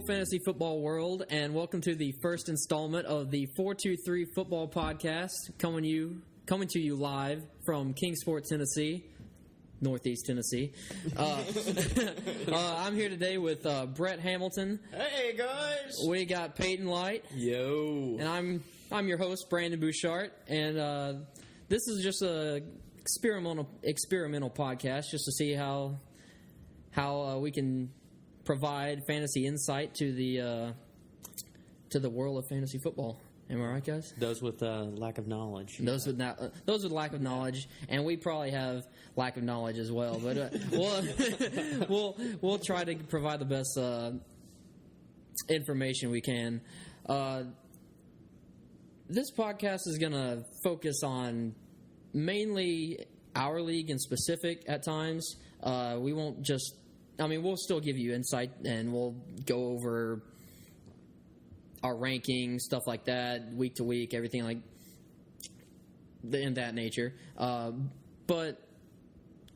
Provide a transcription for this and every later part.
fantasy football world, and welcome to the first installment of the 423 Football Podcast, coming to you live from Kingsport, Tennessee, Northeast Tennessee. I'm here today with Brett Hamilton. Hey guys, we got Peyton Light. Yo, and I'm your host, Brandon Bouchard, and this is just a experimental podcast, just to see how we can provide fantasy insight to the world of fantasy football. Am I right, guys? Those with lack of knowledge. Those with lack of knowledge, and we probably have lack of knowledge as well. But we'll try to provide the best information we can. This podcast is going to focus on mainly our league in specific at times. We won't just... we'll still give you insight, and we'll go over our rankings, stuff like that, week to week, everything like in that nature. But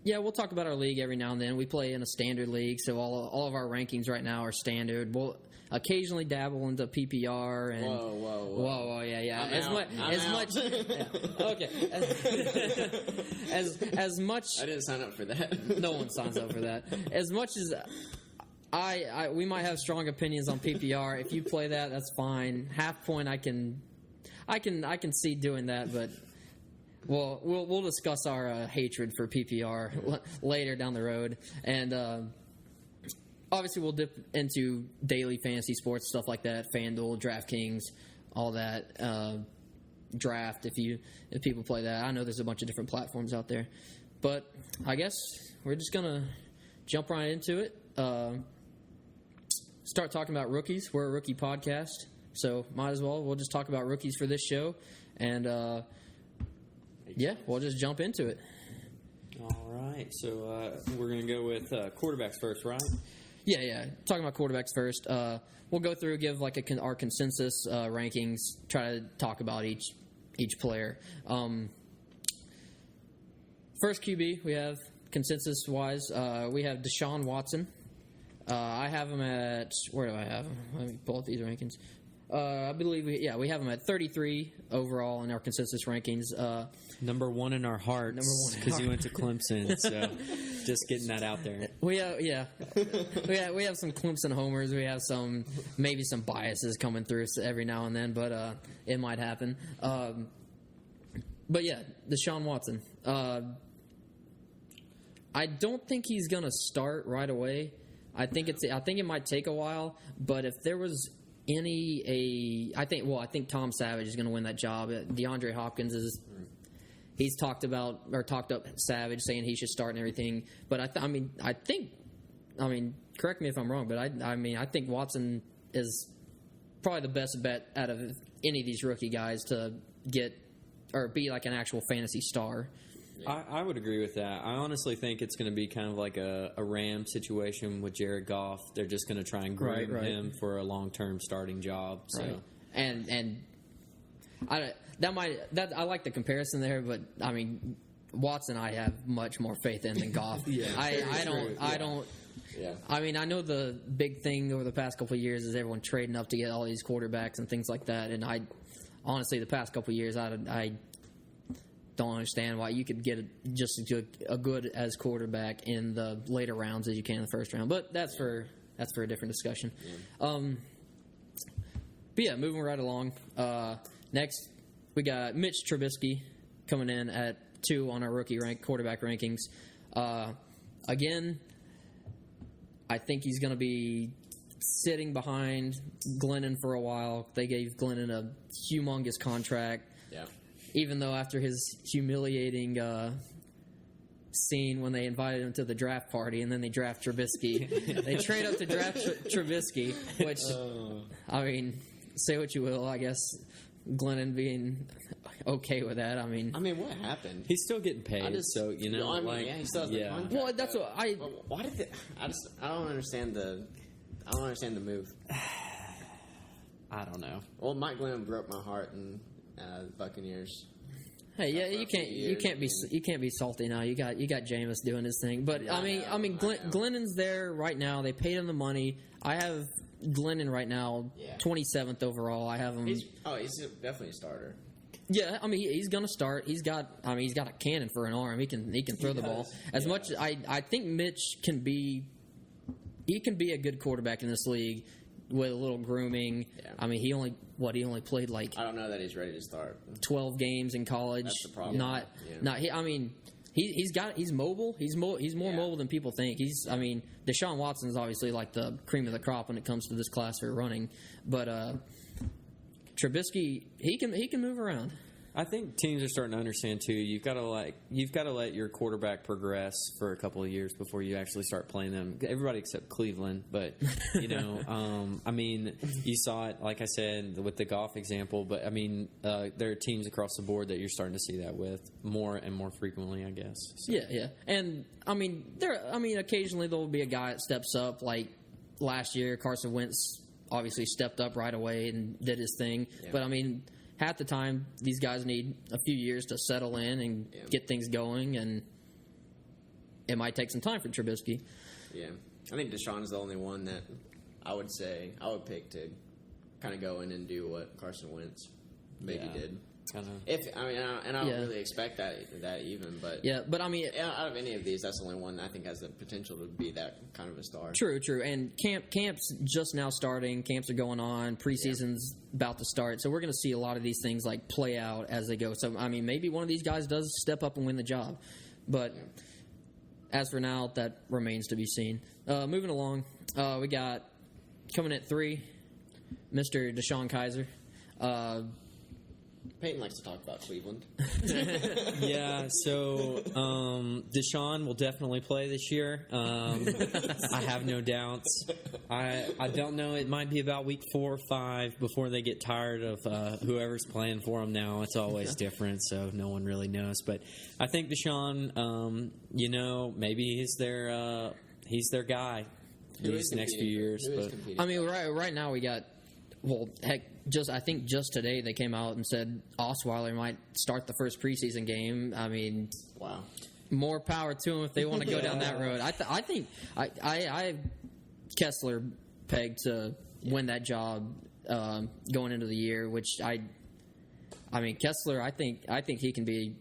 yeah, we'll talk about our league every now and then. We play in a standard league, so all of our rankings right now are standard. We'll occasionally dabble into PPR and whoa, yeah. As much. Yeah. Okay. As much. I didn't sign up for that. No one signs up for that. As much as we might have strong opinions on PPR. If you play that, that's fine. Half point, I can see doing that, but we'll discuss our hatred for PPR later down the road, and obviously we'll dip into daily fantasy sports stuff like that, FanDuel, DraftKings, all that. Draft if people play that. I know there's a bunch of different platforms out there, but I guess we're just gonna jump right into it. Start talking about rookies. We're a rookie podcast, so might as well. We'll just talk about rookies for this show, and we'll just jump into it. All right, so we're going to go with quarterbacks first, right? Yeah. Talking about quarterbacks first. We'll go through, give like our consensus rankings, try to talk about each player. First QB we have consensus-wise, we have Deshaun Watson. I have him at... Where do I have him? Let me pull up these rankings. I believe we have him at 33 overall in our consensus rankings. Number one in our hearts, because he went to Clemson. So just getting that out there. We have some Clemson homers. We have maybe some biases coming through every now and then, but it might happen. But yeah, Deshaun Watson. I don't think he's gonna start right away. I think it might take a while. But if there was I think Tom Savage is gonna win that job. DeAndre Hopkins he's talked up Savage, saying he should start and everything. But I think correct me if I'm wrong, but I think Watson is probably the best bet out of any of these rookie guys to get or be like an actual fantasy star. I would agree with that. I honestly think it's going to be kind of like a Ram situation with Jared Goff. They're just going to try and groom him for a long-term starting job. So. Right. And I like the comparison there, but Watson I have much more faith in than Goff. I don't. Yeah. I know the big thing over the past couple of years is everyone trading up to get all these quarterbacks and things like that. And honestly, the past couple of years, I don't understand why you could get just a good as quarterback in the later rounds as you can in the first round. But that's for a different discussion. Yeah. But yeah, moving right along. Next, we got Mitch Trubisky coming in at 2 on our rookie quarterback rankings. Again, I think he's going to be sitting behind Glennon for a while. They gave Glennon a humongous contract. Yeah. Even though after his humiliating scene when they invited him to the draft party and then they draft Trubisky, they trade up to draft Trubisky, which, say what you will, I guess Glennon being okay with that. What happened? He's still getting paid, he still has the contract. Well, that's what why did I don't understand the move. I don't know. Well, Mike Glennon broke my heart in Buccaneers. Hey, yeah, you can't be salty now. You got Jameis doing his thing, but I mean, Glennon's there right now. They paid him the money. I have Glennon right now, 27th overall. I have him. He's definitely a starter. Yeah, I mean he's gonna start. He's got a cannon for an arm. He can throw the ball as much as I think Mitch can be. He can be a good quarterback in this league with a little grooming. Yeah. I mean, he only played like I don't know that he's ready to start 12 games in college. That's the problem. He's mobile. He's more mobile than people think. I mean, Deshaun Watson is obviously like the cream of the crop when it comes to this class for running, but Trubisky, he can move around. I think teams are starting to understand too. You've got to let your quarterback progress for a couple of years before you actually start playing them. Everybody except Cleveland, but I mean, you saw it like I said with the Goff example. But I mean, there are teams across the board that you're starting to see that with more and more frequently, I guess. So. Yeah, and I mean, occasionally there will be a guy that steps up. Like last year, Carson Wentz obviously stepped up right away and did his thing. Yeah. But I mean. Half the time, these guys need a few years to settle in and get things going, and it might take some time for Trubisky. Yeah. I think Deshaun's the only one that I would pick to kind of go in and do what Carson Wentz maybe did. I don't really expect that even, but but I mean, out of any of these, that's the only one I think has the potential to be that kind of a star. True, and camps just now starting. Camps are going on. Preseason's about to start, so we're going to see a lot of these things like play out as they go. So I mean, maybe one of these guys does step up and win the job, but as for now, that remains to be seen. Moving along, we got coming at 3, Mr. DeShone Kizer. Peyton likes to talk about Cleveland. Yeah, so Deshaun will definitely play this year. I have no doubts. I don't know. It might be about week 4 or 5 before they get tired of whoever's playing for them now. It's always different, so no one really knows. But I think Deshaun, maybe he's their guy these next few years. But I mean, right now we got. Well, heck, I think just today they came out and said Osweiler might start the first preseason game. I mean, wow, more power to them if they want to go down that road. I think I have Kessler pegged to win that job going into the year. Which I mean Kessler, I think he can be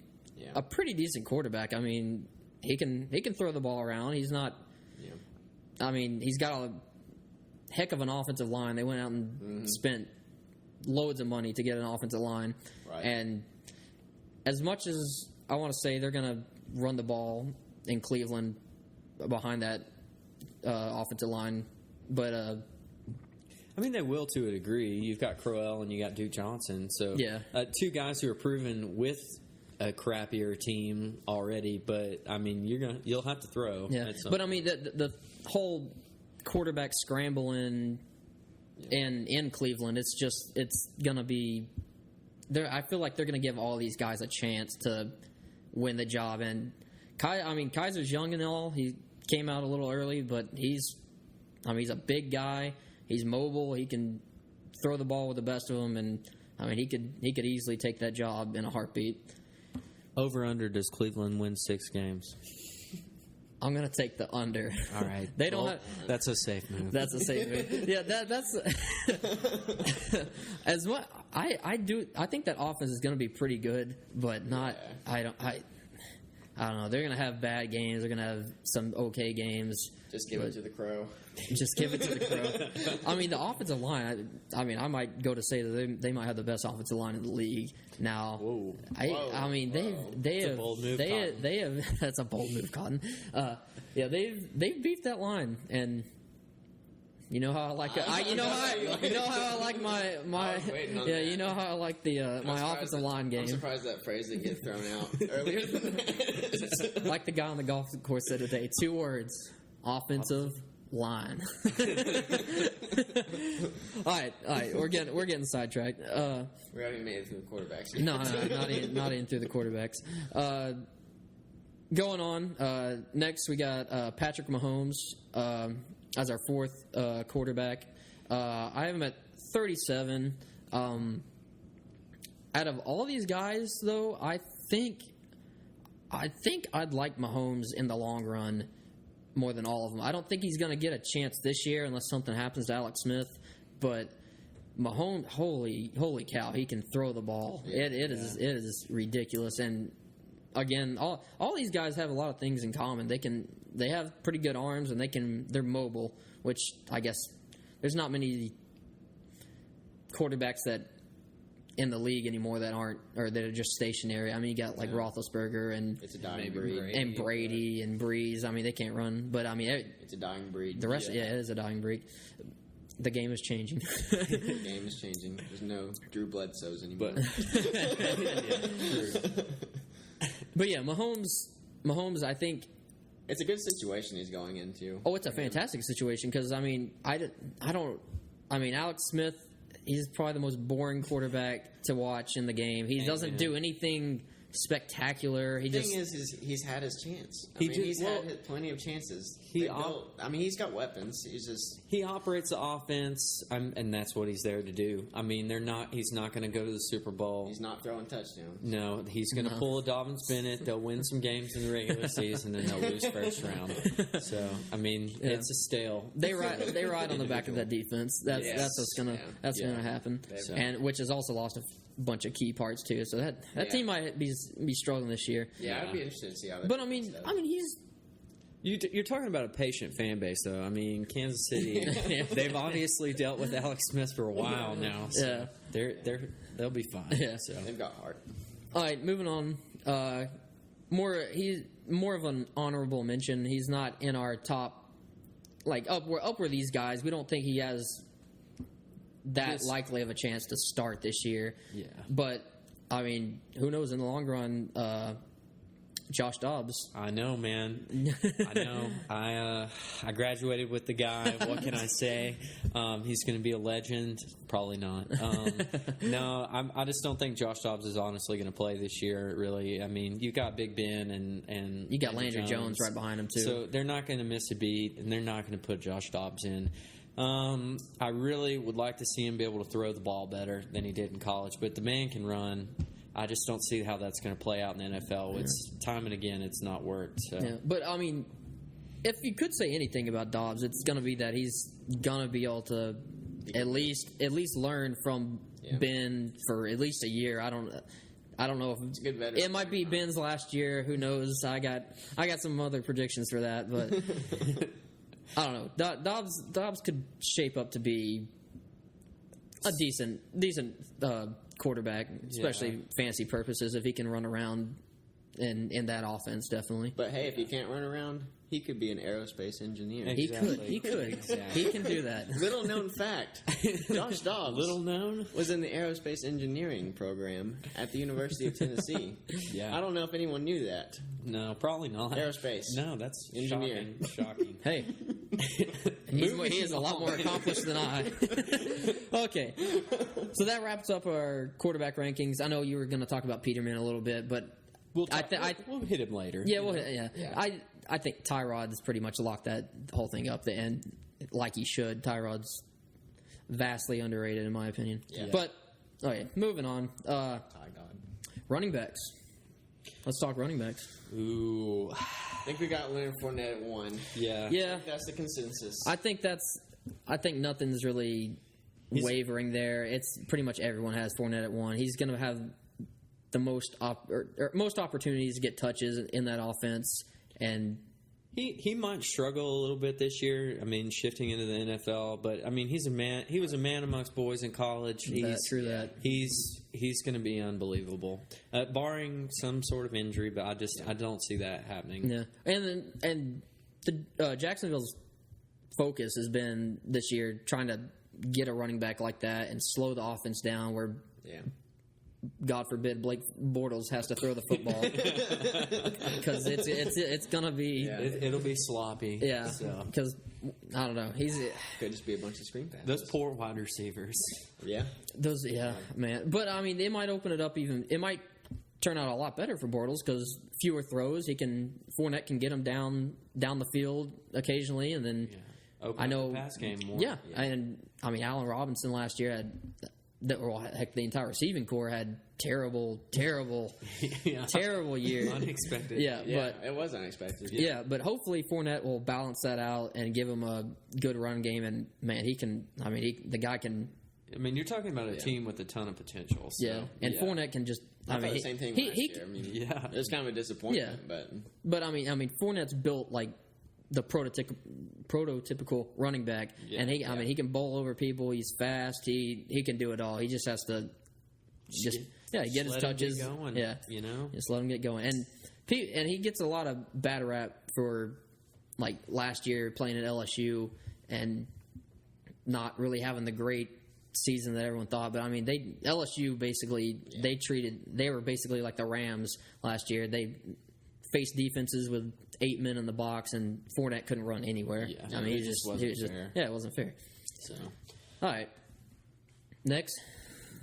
a pretty decent quarterback. I mean, he can throw the ball around. He's not. Yeah. I mean, he's got a heck of an offensive line. They went out and spent loads of money to get an offensive line. Right. And as much as I want to say they're going to run the ball in Cleveland behind that offensive line, but I mean, they will to a degree. You've got Crowell and you got Duke Johnson. So 2 guys who are proven with a crappier team already, but I mean, you'll have to throw. Yeah. But I mean, the whole quarterback scrambling in Cleveland, it's gonna be there. I feel like they're gonna give all these guys a chance to win the job. And Kaiser's young and all. He came out a little early, but he's a big guy. He's mobile. He can throw the ball with the best of them, and I mean he could easily take that job in a heartbeat. Over under, does Cleveland win 6 games? I'm going to take the under. All right. They don't have. That's a safe move. That's a safe move. Yeah, that's as what I do. I think that offense is going to be pretty good, but not. Yeah. I don't know. They're going to have bad games. They're going to have some okay games. Just give it to the Crow. Just give it to the Crow. I mean, the offensive line. I mean, I might go to say that they might have the best offensive line in the league now. Whoa. I mean, they have. A bold move, they have. That's a bold move, Cotton. They've beefed that line, and you know how I like it. You know how I like my you know how I like the my offensive line game. I'm surprised that phrase didn't get thrown out earlier than that. Like the guy on the golf course said today, 2 words: offensive line. All right. We're getting sidetracked. We haven't made it through the quarterbacks. No, not even through the quarterbacks. Going on. Next, we got Patrick Mahomes as our 4th quarterback. I have him at 37. Out of all these guys, though, I think I'd like Mahomes in the long run more than all of them. I don't think he's going to get a chance this year unless something happens to Alex Smith. But Mahomes, holy cow, he can throw the ball. Yeah, it is ridiculous. And again, all these guys have a lot of things in common. They have pretty good arms, and they're mobile, which I guess there's not many quarterbacks that in the league anymore that are just stationary. I mean, you got like Roethlisberger and it's a dying breed. And Brady and Breeze. I mean, they can't run, but I mean, it's a dying breed. The rest, it is a dying breed. The game is changing. The game is changing. There's no Drew Bledsoes anymore. But yeah, Mahomes, I think it's a good situation he's going into. Oh, it's a fantastic situation because I mean, Alex Smith. He's probably the most boring quarterback to watch in the game. He doesn't do anything spectacular. The thing is, he's had his chance. He's had plenty of chances. He's got weapons. He operates the offense, and that's what he's there to do. I mean, he's not going to go to the Super Bowl. He's not throwing touchdowns. No, he's going to pull a Dobbins Bennett. They'll win some games in the regular season, and they'll lose first round. So, I mean, it's a stale. They ride on the back of that defense. That's what's gonna happen, and which has also lost a bunch of key parts too. So that team might be struggling this year. Yeah, I'd be interested to see how. But I mean, he's. You're talking about a patient fan base, though. I mean, Kansas City, they've obviously dealt with Alex Smith for a while now. So they'll be fine. Yeah. So. They've got heart. All right, moving on. He's more of an honorable mention. He's not in our top, like up where these guys. We don't think he has that likely of a chance to start this year. Yeah. But I mean, who knows in the long run? Josh Dobbs. I know, man. I know. I graduated with the guy. What can I say? He's going to be a legend. Probably not. No, I just don't think Josh Dobbs is honestly going to play this year. Really, I mean, you got Big Ben and you got Landry Jones right behind him too. So they're not going to miss a beat, and they're not going to put Josh Dobbs in. I really would like to see him be able to throw the ball better than he did in college, but the man can run. I just don't see how that's going to play out in the NFL. It's time and again, it's not worked. So. Yeah, but I mean, if you could say anything about Dobbs, it's going to be that he's going to be able to at least learn from Ben for at least a year. I don't know if it's a good veteran. It might be Ben's last year. Who knows? I got some other predictions for that, but I don't know. Dobbs could shape up to be a decent quarterback, especially fantasy purposes, if he can run around in that offense, definitely. But hey, if he can't run around, he could be an aerospace engineer. Exactly. He could. Exactly. He can do that. Little known fact: Josh Dobbs, was in the aerospace engineering program at the University of Tennessee. Yeah, I don't know if anyone knew that. No, probably not. Aerospace. No, that's engineering. Shocking. Hey, he is a lot more accomplished than I. Okay, so that wraps up our quarterback rankings. I know you were going to talk about Peterman a little bit, but we'll hit him later. Yeah, I think Tyrod's pretty much locked that whole thing up the end like he should. Tyrod's vastly underrated in my opinion. Yeah. But moving on. Running backs. Let's talk running backs. Ooh. I think we got Leonard Fournette at 1. Yeah. I think that's the consensus. I think nothing's really wavering there. It's pretty much everyone has Fournette at 1. He's going to have the most opportunities to get touches in that offense, and he might struggle a little bit this year. I mean, shifting into the NFL, but I mean, he's a man. He was a man amongst boys in college. He's going to be unbelievable, barring some sort of injury. But I don't see that happening. Yeah, and the Jacksonville's focus has been this year trying to get a running back like that and slow the offense down. Where God forbid Blake Bortles has to throw the football because it's gonna be it'll be sloppy. Yeah, because I don't know. Could just be a bunch of screen passes. Those poor wide receivers. Yeah, man. But I mean, they might open it up even. It might turn out a lot better for Bortles because fewer throws. Fournette can get him down the field occasionally, and then open I know the pass game more. Yeah, and I mean Allen Robinson last year had the entire receiving core had terrible year. Unexpected. Yeah, but it was unexpected. Yeah, but hopefully Fournette will balance that out and give him a good run game. And man, the guy can. I mean, you're talking about a team with a ton of potential. So, and Fournette can just. I thought the same thing last year. I mean, it was kind of a disappointment, but I mean, Fournette's built like the prototypical running back, and he can bowl over people. He's fast. He can do it all. He just has to get his touches. Get going, just let him get going. And he gets a lot of bad rap for like last year playing at LSU and not really having the great season that everyone thought. But I mean, LSU basically they were basically like the Rams last year. They faced defenses with 8 men in the box, and Fournette couldn't run anywhere. Yeah, I mean, it just wasn't fair. Yeah, it wasn't fair. So, all right. Next,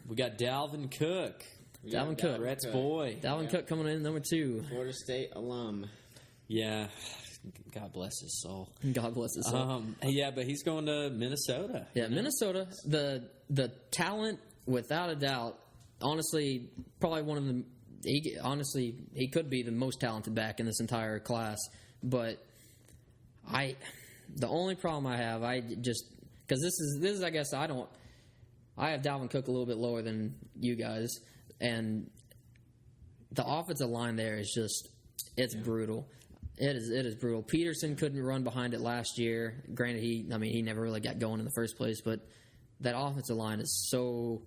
we got Dalvin Cook. Dalvin Cook, Rhett's boy. Dalvin Cook coming in number 2. Florida State alum. Yeah. God bless his soul. God bless his soul. Yeah, but he's going to Minnesota. Yeah, Minnesota. The talent, without a doubt. Honestly, probably one of the. He could be the most talented back in this entire class. But the only problem I have, because this is I guess I have Dalvin Cook a little bit lower than you guys, and the offensive line there is just brutal. It is brutal. Peterson couldn't run behind it last year. Granted, he never really got going in the first place, but that offensive line is so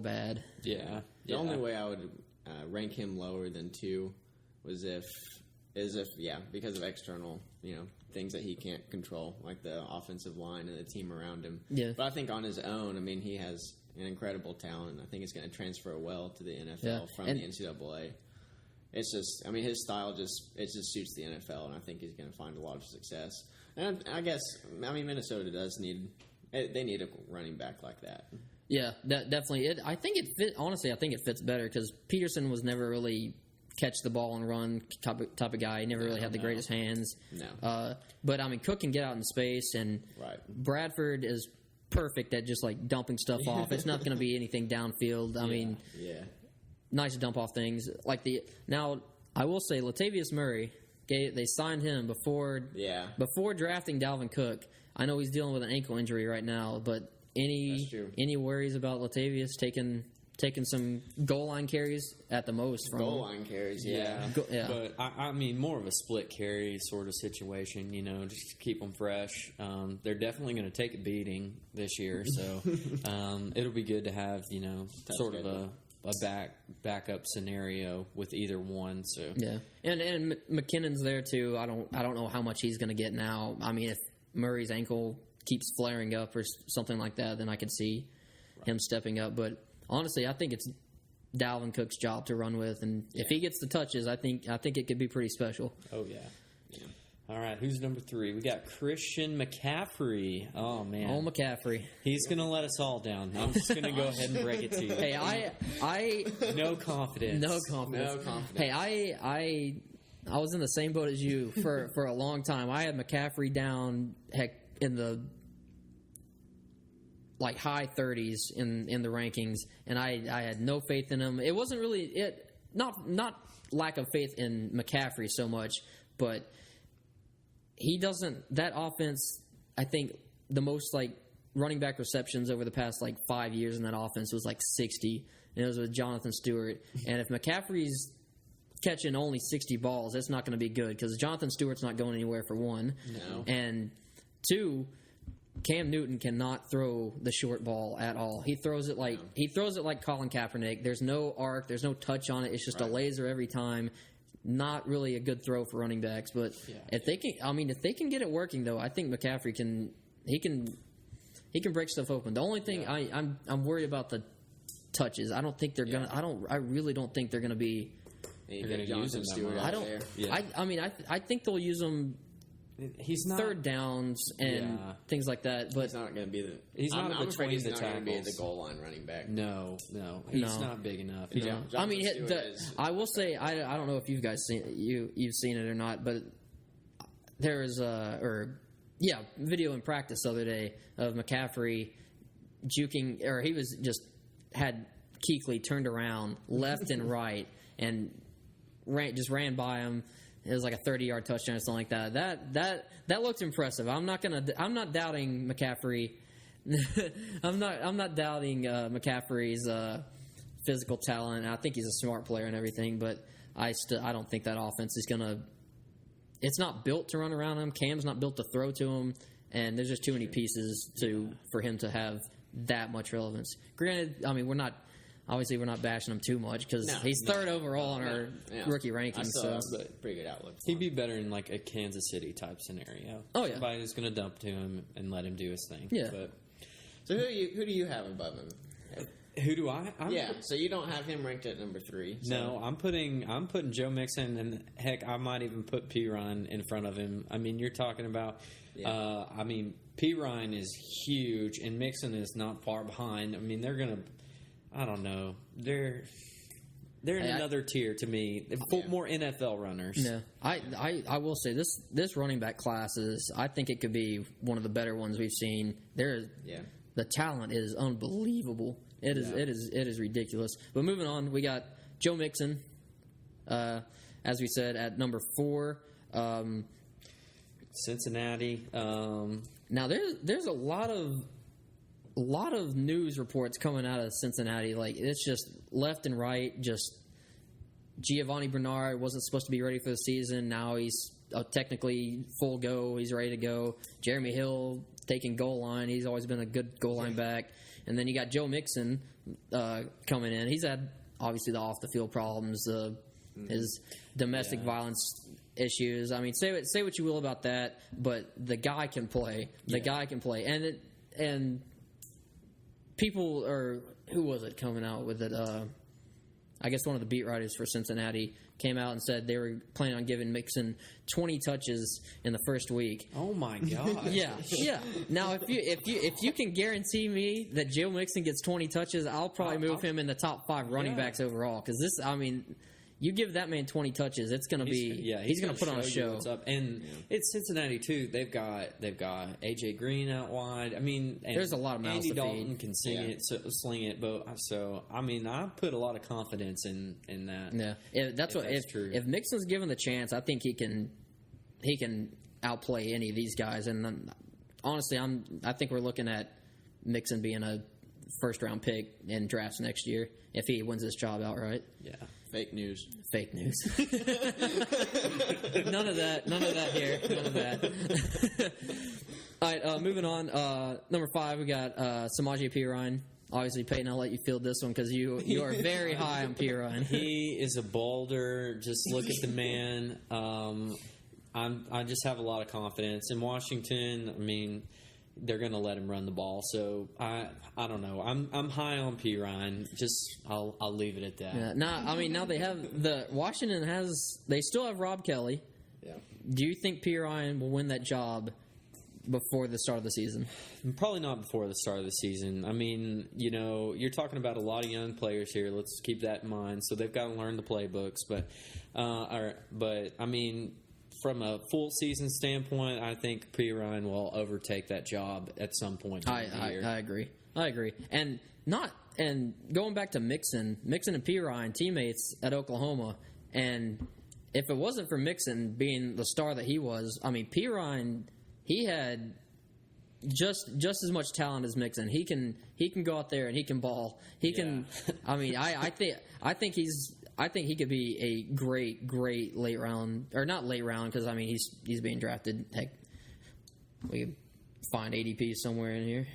bad. Yeah. The only way I would rank him lower than 2 was if because of external things that he can't control, like the offensive line and the team around him. Yeah. But I think on his own, I mean, he has an incredible talent. I think it's going to transfer well to the NFL from the NCAA. It's just, I mean, his style just suits the NFL, and I think he's going to find a lot of success. And I guess, I mean, Minnesota does need a running back like that. Yeah, definitely. I think it fit. Honestly, I think it fits better because Peterson was never really catch the ball and run type of guy. He never really had the greatest hands. No. But I mean, Cook can get out in space, and Bradford is perfect at just like dumping stuff off. It's not going to be anything downfield. I mean, nice dump off things Now, I will say, Latavius Murray. They signed him before drafting Dalvin Cook. I know he's dealing with an ankle injury right now, but any worries about Latavius taking some goal line carries at the most from goal line carries? But I mean, more of a split carry sort of situation. Just to keep them fresh. They're definitely going to take a beating this year, so it'll be good to have sort of a backup scenario with either one. So and McKinnon's there too. I don't know how much he's going to get now. I mean, if Murray's ankle keeps flaring up or something like that, then I could see him stepping up. But honestly, I think it's Dalvin Cook's job to run with, and if he gets the touches, I think it could be pretty special. Oh yeah. All right, who's number 3? We got Christian McCaffrey. Oh man, McCaffrey. He's gonna let us all down. I'm just gonna go ahead and break it to you. Hey, I no confidence. No confidence. Hey, I was in the same boat as you for a long time. I had McCaffrey down in the like high 30s in the rankings, and I had no faith in him. It wasn't really not lack of faith in McCaffrey so much, but he doesn't. That offense, I think the most like running back receptions over the past like 5 years in that offense was like 60, and it was with Jonathan Stewart. And if McCaffrey's catching only 60 balls, that's not going to be good because Jonathan Stewart's not going anywhere for one. No. And 2, Cam Newton cannot throw the short ball at all. He throws it like Colin Kaepernick. There's no arc, there's no touch on it. It's just a laser every time. Not really a good throw for running backs, but if they can get it working though, I think McCaffrey can break stuff open. The only thing I'm worried about the touches. I don't think they're gonna. I really don't think they're gonna be. They're gonna use him. Stewart. I don't. Yeah. I think they'll use him. He's not third downs and things like that, but he's not going to be the. I'm afraid he's not going to be the goal line running back. No, he's not big enough. I mean, I will say I don't know if you've seen it or not, but there is video in practice the other day of McCaffrey juking, or he was just had Kuechly turned around left and right and ran by him. It was like a 30-yard touchdown or something like that. That looked impressive. I'm not doubting McCaffrey. I'm not doubting McCaffrey's physical talent. I think he's a smart player and everything, but I don't think that offense is gonna. It's not built to run around him. Cam's not built to throw to him, and there's just too many pieces for him to have that much relevance. Granted, I mean we're not bashing him too much because he's third overall on our rookie rankings. So pretty good outlook. He'd be better in like a Kansas City type scenario. Oh yeah, somebody who's going to dump to him and let him do his thing. Yeah. But, so who do you have above him? Who do I? So you don't have him ranked at number 3. So. No, I'm putting Joe Mixon, and heck, I might even put P. Ryan in front of him. I mean, you're talking about. P. Ryan is huge, and Mixon is not far behind. I mean, they're gonna. I don't know. They're in another tier to me. More NFL runners. Yeah, I will say this running back class is. I think it could be one of the better ones we've seen. The talent is unbelievable. It is ridiculous. But moving on, we got Joe Mixon, as we said, at number 4. Cincinnati. Now there's a lot of news reports coming out of Cincinnati. Like it's just left and right. Just Giovanni Bernard wasn't supposed to be ready for the season. Now he's technically full go. He's ready to go. Jeremy Hill taking goal line. He's always been a good goal line back. And then you got Joe Mixon coming in. He's had obviously the off the field problems, his domestic violence issues. I mean, say what you will about that, but the guy can play. The guy can play, and people are who was it coming out with it? I guess one of the beat writers for Cincinnati came out and said they were planning on giving Mixon 20 touches in the first week. Oh my god! Yeah. Now, if you can guarantee me that Joe Mixon gets 20 touches, I'll probably move him in the top 5 running backs overall. Because this, I mean, you give that man 20 touches, it's going to be he's going to put on a show. And it's Cincinnati too. They've got AJ Green out wide. I mean, there's a lot of mouths Andy to Dalton feed. can sling it. But so I mean, I put a lot of confidence in that. Yeah, if true. If Mixon's given the chance, I think he can outplay any of these guys. And honestly, I think we're looking at Mixon being a first round pick in drafts next year if he wins this job outright. Yeah. Fake news. None of that here. None of that. All right, moving on. Number 5, we got Samaje Perine. Obviously, Peyton, I'll let you field this one because you are very high on Perine. He is a boulder. Just look at the man. I just have a lot of confidence in Washington. I mean, they're going to let him run the ball. So I don't know. I'm high on P. Ryan. Just I'll leave it at that. Yeah. Now they have they still have Rob Kelly. Yeah. Do you think P. Ryan will win that job before the start of the season? Probably not before the start of the season. I mean, you're talking about a lot of young players here. Let's keep that in mind. So they've got to learn the playbooks. But I mean, from a full season standpoint, I think P. Ryan will overtake that job at some point in the year. I agree. And going back to Mixon and P. Ryan, teammates at Oklahoma, and if it wasn't for Mixon being the star that he was, I mean, P. Ryan, he had just as much talent as Mixon. He can go out there and he can ball. He can. I mean, I think he could be a great late round, or not late round, because I mean he's being drafted. Heck, we could find ADP somewhere in here.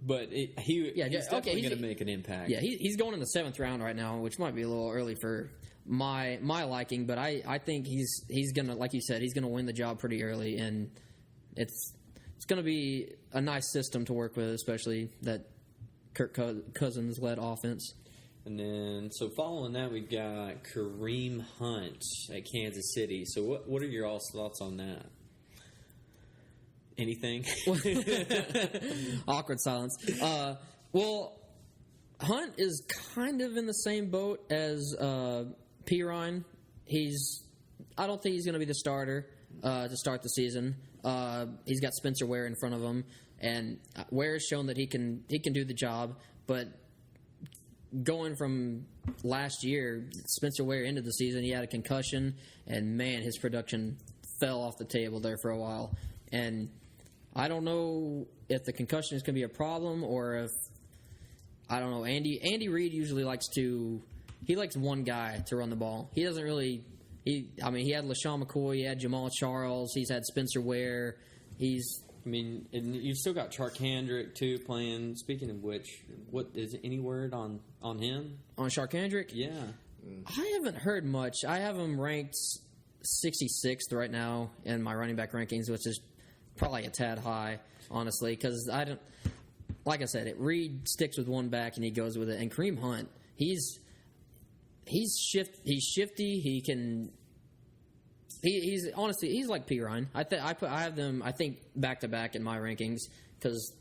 But he's definitely going to make an impact. Yeah, he's going in the 7th round right now, which might be a little early for my liking. But I think he's gonna, like you said, he's gonna win the job pretty early, and it's gonna be a nice system to work with, especially that Kirk Cousins led offense. And then, so following that, we've got Kareem Hunt at Kansas City. So what are your all's thoughts on that? Anything? Awkward silence. Well, Hunt is kind of in the same boat as P. Ryan. I don't think he's going to be the starter to start the season. He's got Spencer Ware in front of him, and Ware has shown that he can do the job, but going from last year, Spencer Ware ended the season, he had a concussion, and man, his production fell off the table there for a while. And I don't know if the concussion is going to be a problem or if, I don't know, Andy Reid usually likes one guy to run the ball. He doesn't really, he had LaShawn McCoy, he had Jamal Charles, he's had Spencer Ware, and you've still got Charkandrick, too, playing. Speaking of which, what is any word on him? On Charkandrick? Yeah. I haven't heard much. I have him ranked 66th right now in my running back rankings, which is probably a tad high, honestly, because like I said, Reed sticks with one back and he goes with it. And Kareem Hunt, he's shifty. He's honestly, he's like P. Ryan. I have them, I think, back to back in my rankings because,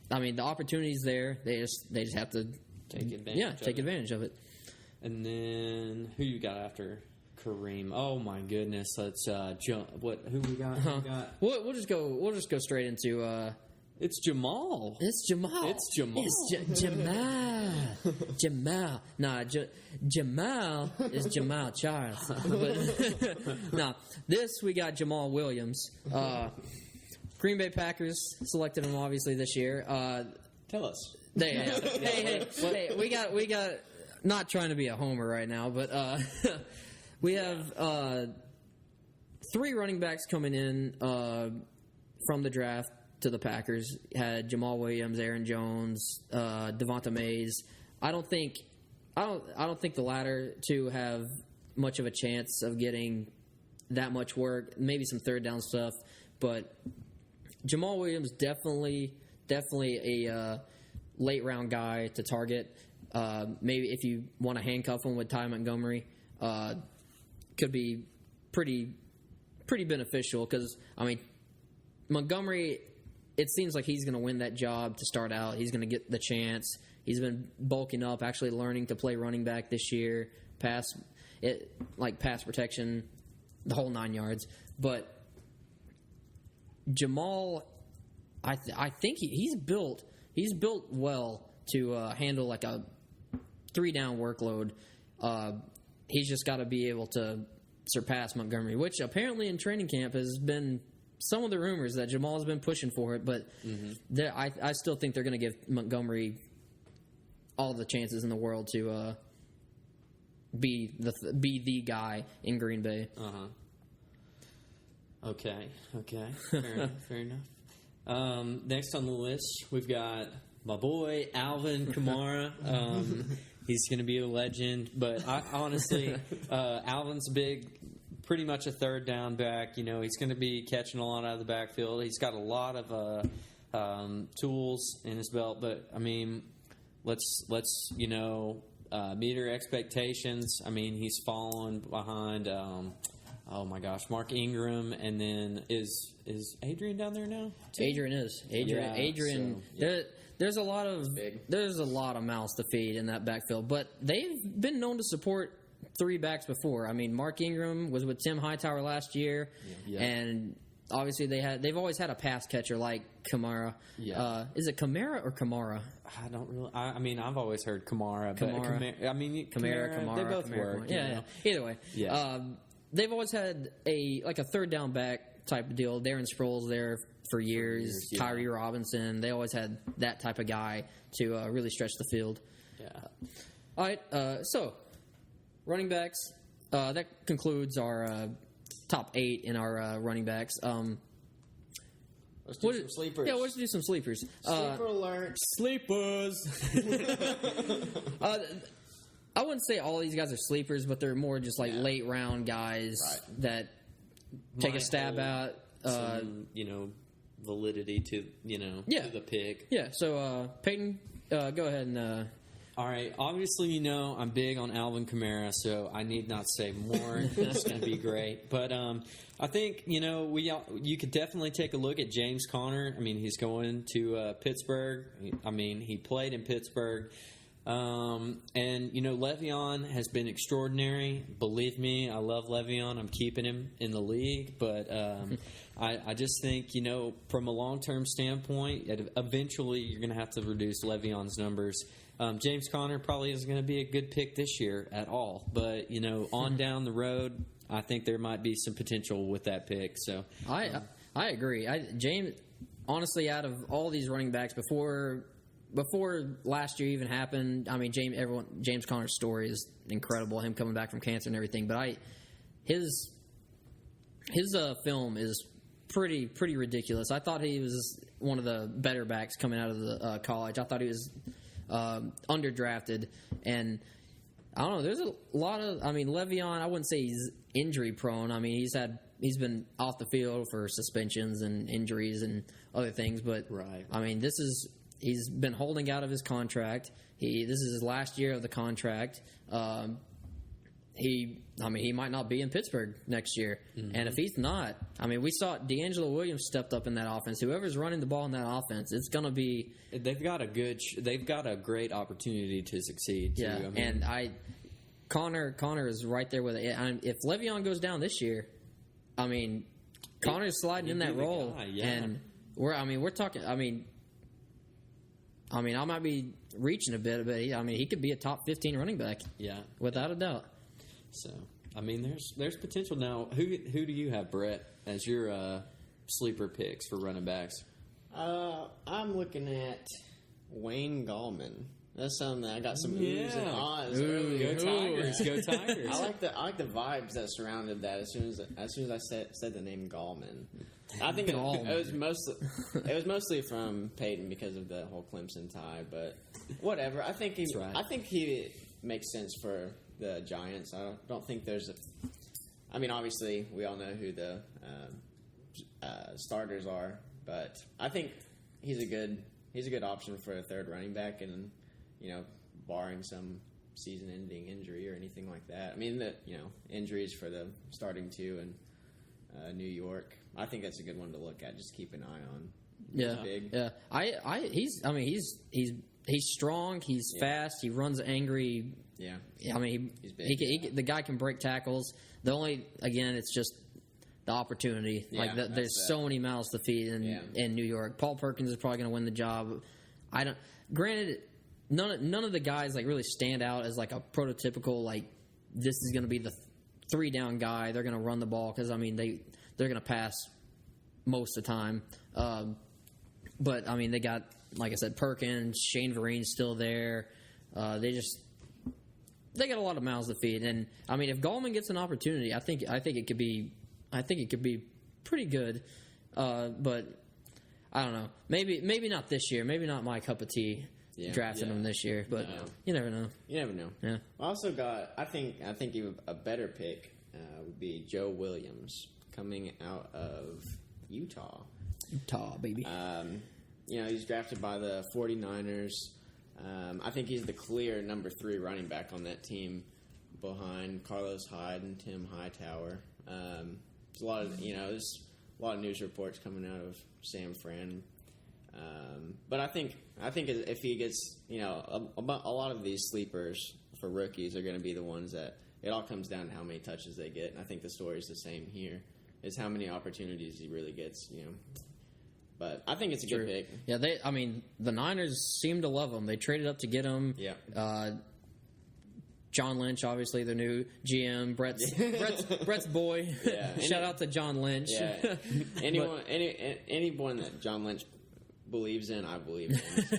the opportunity's there. They just have to take advantage of it. And then who you got after Kareem? Oh my goodness, let's jump. Who we got? We'll just go straight into. It's Jamal. It's Jamal. Jamal. Jamal. Nah, Jamal is Jamal Charles. Nah, we got Jamal Williams. Green Bay Packers selected him obviously this year. Tell us. Hey, we got. Not trying to be a homer right now, but we have 3 running backs coming in from the draft to the Packers. Had Jamal Williams, Aaron Jones, Devonta Mays. I don't think the latter two have much of a chance of getting that much work. Maybe some third down stuff, but Jamal Williams definitely a late round guy to target. Maybe if you want to handcuff him with Ty Montgomery, could be pretty beneficial because Montgomery. It seems like he's going to win that job to start out. He's going to get the chance. He's been bulking up, actually learning to play running back this year, pass protection, the whole 9 yards. But Jamal, I think he's built well to handle like a 3-down workload. He's just got to be able to surpass Montgomery, which apparently in training camp has been some of the rumors that Jamal's been pushing for it, but I still think they're going to give Montgomery all the chances in the world to be the guy in Green Bay. Okay. Fair enough. Next on the list, we've got my boy Alvin Kamara. He's going to be a legend, but I honestly, Alvin's pretty much a third down back. He's going to be catching a lot out of the backfield. He's got a lot of tools in his belt, but let's meet our expectations. He's fallen behind. Oh my gosh, Mark Ingram, and then is Adrian down there now? Adrian is. Adrian. So, there's a lot of mouths to feed in that backfield, but they've been known to support 3 backs before. Mark Ingram was with Tim Hightower last year, and obviously they've always had a pass catcher like Kamara. Yeah. Is it Kamara or Kamara? I don't really. I've always heard Kamara. Kamara. They both work. Yeah. Either way. Yeah. They've always had a third down back type of deal. Darren Sproles there for years. Tyree Robinson. They always had that type of guy to really stretch the field. Yeah. All right. So. Running backs. That concludes our top 8 in our running backs. Let's do some sleepers. Yeah, let's do some sleepers. Sleeper alert. Sleepers. I wouldn't say all these guys are sleepers, but they're more just late round guys that take a stab at. Some, validity to the pick. Yeah. So Peyton, go ahead and. All right. Obviously, I'm big on Alvin Kamara, so I need not say more. It's going to be great. But I think you could definitely take a look at James Conner. He's going to Pittsburgh. He played in Pittsburgh. And Le'Veon has been extraordinary. Believe me, I love Le'Veon. I'm keeping him in the league, but I just think from a long-term standpoint, eventually you're going to have to reduce Le'Veon's numbers. James Conner probably isn't going to be a good pick this year at all. But, on down the road, I think there might be some potential with that pick. So I agree. James, honestly, out of all these running backs before last year even happened, I mean, James Conner's story is incredible. Him coming back from cancer and everything. But his film is pretty ridiculous. I thought he was one of the better backs coming out of the college. I thought he was underdrafted, and I don't know. There's a lot of. I mean, Le'Veon, I wouldn't say he's injury prone. I mean, he's been off the field for suspensions and injuries and other things. But right. I mean, he's been holding out of his contract. This is his last year of the contract. He might not be in Pittsburgh next year. Mm-hmm. And if he's not, I mean, we saw D'Angelo Williams stepped up in that offense. Whoever's running the ball in that offense, it's going to be. They've got a great opportunity to succeed. Too. Yeah, I mean, and Connor is right there with it. If Le'Veon goes down this year, I mean, Connor's sliding in that role, and we're talking. I mean, I might be reaching a bit, but he could be a top 15 running back. Yeah, without a doubt. So, I mean, there's potential now. Who do you have, Brett, as your sleeper picks for running backs? I'm looking at Wayne Gallman. That's something that I got some oohs and ahs. Go Tigers! Go Tigers! I like the vibes that surrounded that. As soon as I said the name Gallman, I think it was mostly from Peyton because of the whole Clemson tie. But whatever. I think he makes sense for the Giants. I don't think there's I mean, obviously, we all know who the starters are, but I think he's a good option for a third running back, and barring some season-ending injury or anything like that. I mean, injuries for the starting two in New York. I think that's a good one to look at. Just keep an eye on. Yeah, big. Yeah. He's strong. He's fast. He runs angry. Yeah. I mean, he's big. The guy can break tackles. It's just the opportunity. Yeah, there's so many mouths to feed in New York. Paul Perkins is probably going to win the job. Granted, none of the guys really stand out as a prototypical this is going to be the 3-down guy. They're going to run the ball because they're going to pass most of the time. But they got, like I said, Perkins, Shane Vereen's still there. They got a lot of mouths to feed, and if Gallman gets an opportunity, I think it could be pretty good. But I don't know. Maybe not this year. Maybe not my cup of tea. Drafting him this year, but you never know. You never know. Yeah. I also got. I think even a better pick would be Joe Williams coming out of Utah. Utah, baby. He's drafted by the 49ers. I think he's the clear number 3 running back on that team behind Carlos Hyde and Tim Hightower. There's a lot of news reports coming out of San Fran. But I think if he gets, a lot of these sleepers for rookies are going to be the ones that it all comes down to how many touches they get. And I think the story is the same here, is how many opportunities he really gets, But I think it's a good pick. Yeah, the Niners seem to love him. They traded up to get him. Yeah. John Lynch, obviously, their new GM. Brett's boy. Yeah. Shout out to John Lynch. Yeah. Anyone that John Lynch believes in, I believe in. So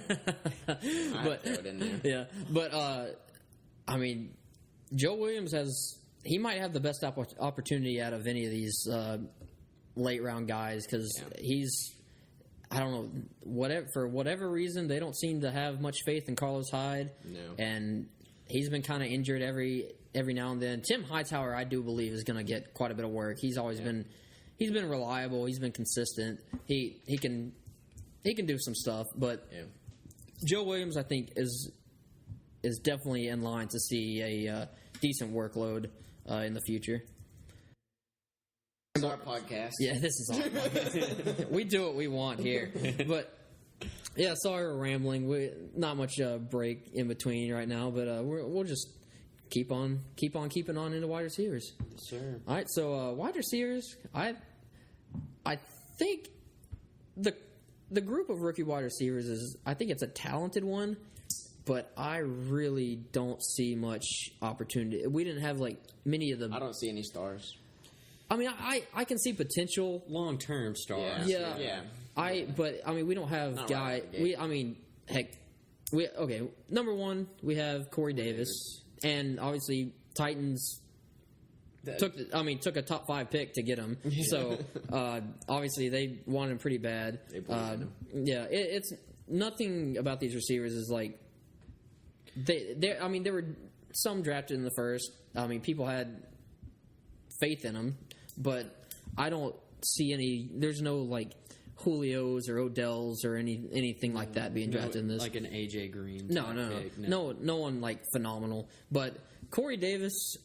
I throw it in there. Yeah, but Joe Williams he might have the best opportunity out of any of these late round guys because he's. I don't know, for whatever reason, they don't seem to have much faith in Carlos Hyde. No. And he's been kind of injured every now and then. Tim Hightower, I do believe, is going to get quite a bit of work. He's always been reliable. He's been consistent. He can do some stuff, but Joe Williams, I think, is definitely in line to see a decent workload in the future. This is our podcast. Yeah, this is our podcast. We do what we want here. But, yeah, sorry we're rambling. Not much break in between right now, but we'll just keep on keeping on into wide receivers. Sure. All right, so wide receivers, I think the group of rookie wide receivers I think it's a talented one. but I really don't see much opportunity. We didn't have like many of them. I don't see any stars. I mean, I can see potential long-term stars. Yeah. But I mean, we don't have guy. Number one, we have Corey Davis, and obviously Titans took a top 5 pick to get him. Yeah. So obviously they wanted him pretty bad. Yeah, it's nothing about these receivers is like I mean, there were some drafted in the first. I mean, people had faith in them, but I don't see any. There's no like Julio's or Odell's or anything like that being drafted in this. Like an AJ Green. No one like phenomenal. But Corey Davis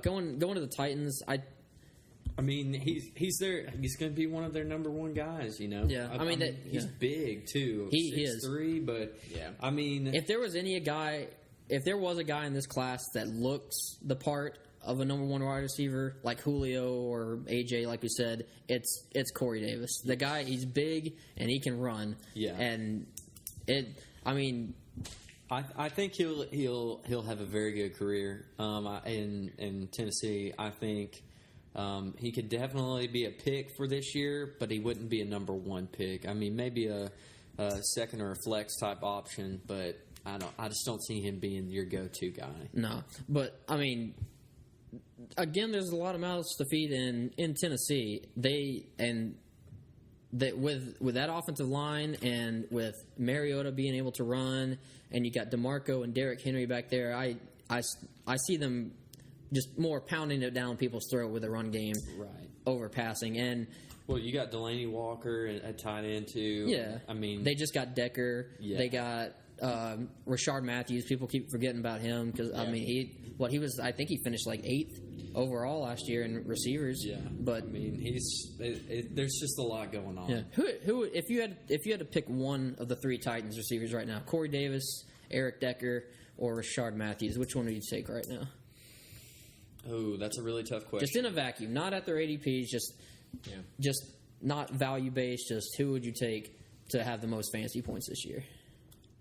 going to the Titans. I mean, he's there. He's going to be one of their number one guys. You know. Yeah. I mean he's big too. He is 6'3", but yeah. I mean, if there was a guy in this class that looks the part of a number one wide receiver like Julio or AJ, like we said, it's Corey Davis. The guy, he's big and he can run. Yeah, and I think he'll have a very good career in Tennessee. I think he could definitely be a pick for this year, but he wouldn't be a number one pick. I mean, maybe a second or a flex type option, but I just don't see him being your go-to guy. No, but I mean, again, there's a lot of mouths to feed in Tennessee. With that offensive line and with Mariota being able to run, and you got DeMarco and Derrick Henry back there, I see them just more pounding it down people's throat with a run game, right? Over passing. And well, you got Delaney Walker at tight end too. Yeah, I mean, they just got Decker. Yeah. They got Rashard Matthews. People keep forgetting about him because I mean I think he finished like 8th overall last year in receivers. Yeah, but I mean there's just a lot going on. Yeah. Who if you had to pick one of the 3 Titans receivers right now, Corey Davis, Eric Decker, or Rashard Matthews, which one would you take right now? Oh, that's a really tough question. Just in a vacuum, not at their ADPs, just not value based. Just who would you take to have the most fantasy points this year?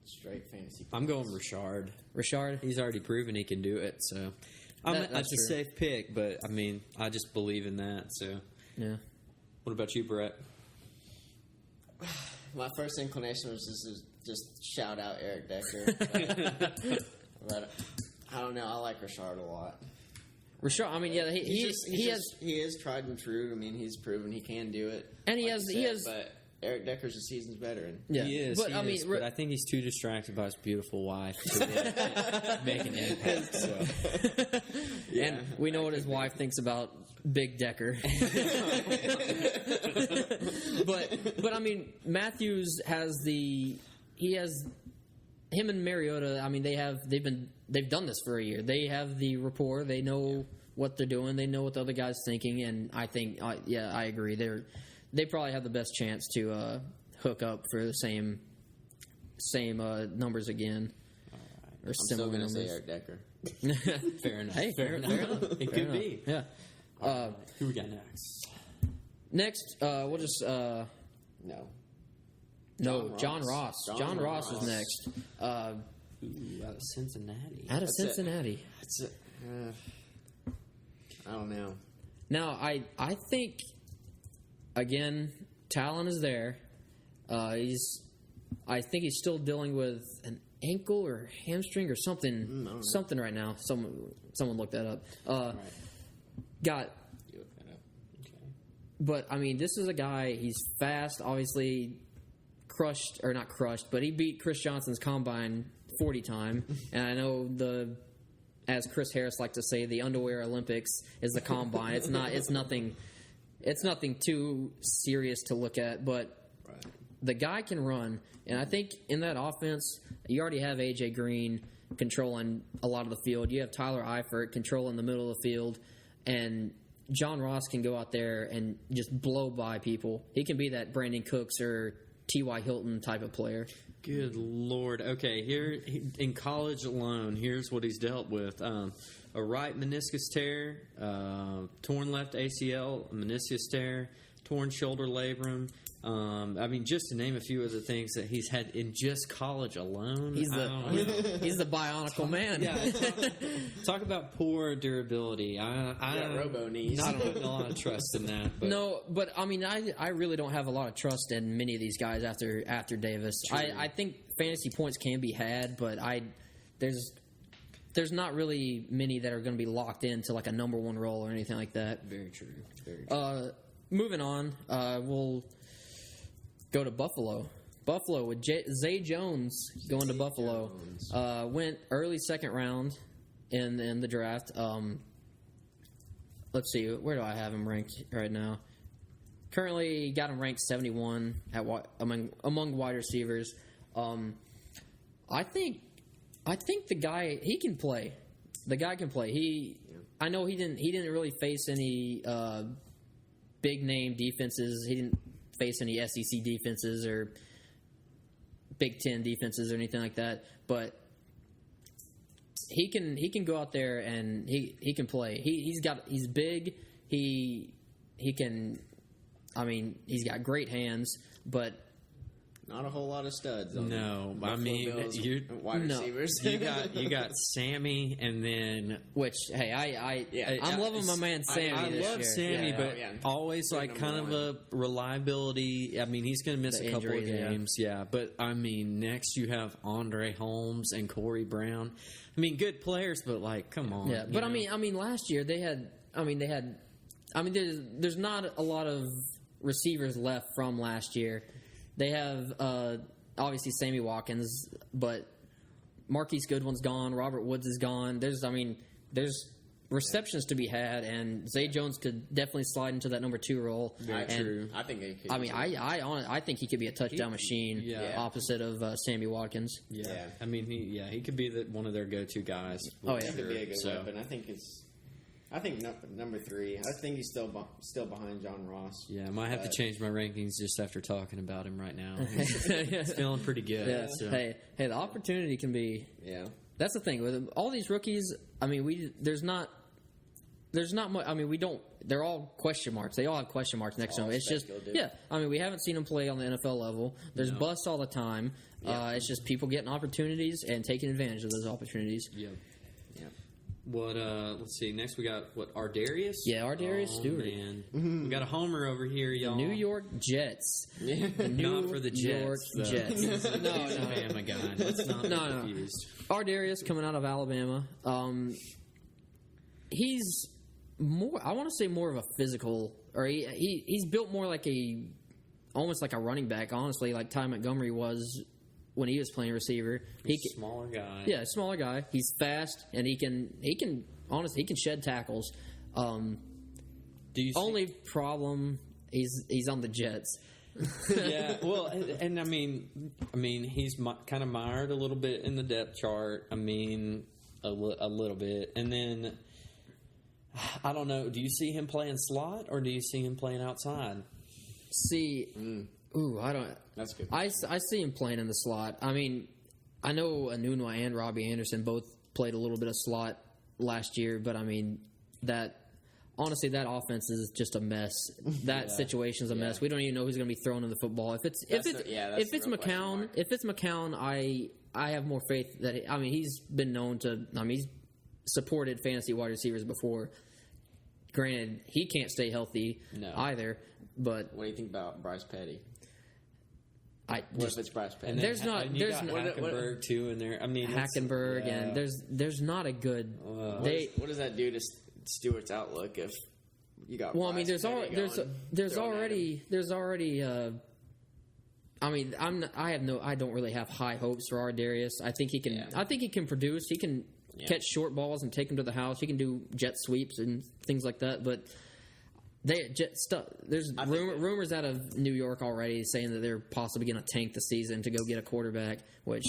Straight fantasy points. I'm going Rashard. Rashard? He's already proven he can do it, so that's a safe pick. But I mean, I just believe in that. So yeah. What about you, Brett? My first inclination was just shout out Eric Decker, but I don't know. I like Rashard a lot. Rashard, I mean, yeah, he is tried and true. I mean, he's proven he can do it, and he has. But Eric Decker's a seasoned veteran. Yeah, he is. But I think he's too distracted by his beautiful wife to make an impact. So. Yeah, and we know what his wife thinks about Big Decker. but I mean, Matthews has him and Mariota. I mean, they've done this for a year. They have the rapport. They know what they're doing. They know what the other guy's thinking. And I think, I agree. They probably have the best chance to hook up for the same numbers again, or similar numbers. Say Eric Decker. Fair enough. Hey, fair enough. It could be. Yeah. Who we got next? Next, we'll just John Ross. John Ross is next. Out of Cincinnati. Cincinnati. I don't know. Now, I think, again, talent is there. I think he's still dealing with an ankle or hamstring or something. Something right now. Someone look that up. Right. Got. You look that up. Okay. But I mean, this is a guy. He's fast. Obviously, not crushed, but he beat Chris Johnson's combine 40 time. And I know as Chris Harris liked to say, the underwear Olympics is the combine. It's nothing too serious to look at, but the guy can run. And I think in that offense, you already have AJ Green controlling a lot of the field. You have Tyler Eifert controlling the middle of the field, and John Ross can go out there and just blow by people. He can be that Brandon Cooks or T.Y. Hilton type of player. Good Lord. Okay, here in college alone, here's what he's dealt with. A right meniscus tear, torn left ACL, a meniscus tear, torn shoulder labrum. I mean, just to name a few of the things that he's had in just college alone. He's the bionicle man. Yeah, talk about poor durability. I robo knees. Not putting a lot of trust in that. But. No, but I mean, I really don't have a lot of trust in many of these guys after Davis. I think fantasy points can be had, but there's not really many that are going to be locked into like a number one role or anything like that. Very true. Very true. Moving on, we'll go to Buffalo. Buffalo with Zay Jones going to Buffalo. Went early second round in the draft. Let's see, where do I have him ranked right now? Currently got him ranked 71 among wide receivers. I think the guy, he can play. The guy can play. I know he didn't really face any big name defenses. He didn't face any SEC defenses or Big Ten defenses or anything like that. But he can go out there and he can play. He's big. He can. I mean, he's got great hands, but. Not a whole lot of studs. No, I mean wide receivers. you got Sammy, and then I'm loving my man Sammy. I this love year. Sammy, but always like kind of a reliability. I mean, he's going to miss a couple of games, But I mean, next you have Andre Holmes and Corey Brown. I mean, good players, but like, come on. Yeah, but I mean, last year they had. There's not a lot of receivers left from last year. They have, obviously, Sammy Watkins, but Marquise Goodwin's gone. Robert Woods is gone. There's receptions to be had, and Zay Jones could definitely slide into that number 2 role. True. I think he could. I think he could be a touchdown machine opposite of Sammy Watkins. Yeah. I mean, he could be one of their go-to guys. He could be a good weapon. I think number 3. I think he's still behind John Ross. Yeah, I might have to change my rankings just after talking about him right now. He's feeling pretty good. Yeah. So. Hey, the opportunity can be. Yeah. That's the thing with all these rookies. I mean, there's not much. I mean, we don't. They're all question marks. They all have question marks next to them. It's just I mean, we haven't seen them play on the NFL level. There's busts all the time. Yeah. It's just people getting opportunities and taking advantage of those opportunities. Yeah. What? Let's see. Next, we got Ardarius. Yeah, Ardarius Stewart. Man. We got a homer over here, y'all. The New York Jets. Not for the Jets. York Jets. No. Alabama guy. Let's not be confused. Ardarius coming out of Alabama. He's more. I want to say more of a physical, or he's built more like almost like a running back. Honestly, like Ty Montgomery was. When he was playing receiver, he's a smaller guy. Yeah, smaller guy. He's fast and he can honestly he can shed tackles. Only problem he's on the Jets. Yeah, well, and I mean he's kind of mired a little bit in the depth chart. I mean a little bit, and then I don't know. Do you see him playing slot or do you see him playing outside? I don't. That's good. I see him playing in the slot. I mean, I know Anunwa and Robbie Anderson both played a little bit of slot last year, but I mean that offense is just a mess. That situation's a mess. We don't even know who's going to be throwing in the football. If it's McCown, I have more faith that he's been known to. He's supported fantasy wide receivers before. Granted, he can't stay healthy either. But what do you think about Bryce Petty? What if it's Bryce Petty? There's Hackenberg too in there. I mean Hackenberg and there's not a good. What does that do to Stewart's outlook if you got? Well, Bryce there's already. I don't really have high hopes for Ardarius. I think he can. Yeah. I think he can produce. He can catch short balls and take them to the house. He can do jet sweeps and things like that. But there's rumors out of New York already saying that they're possibly going to tank the season to go get a quarterback. Which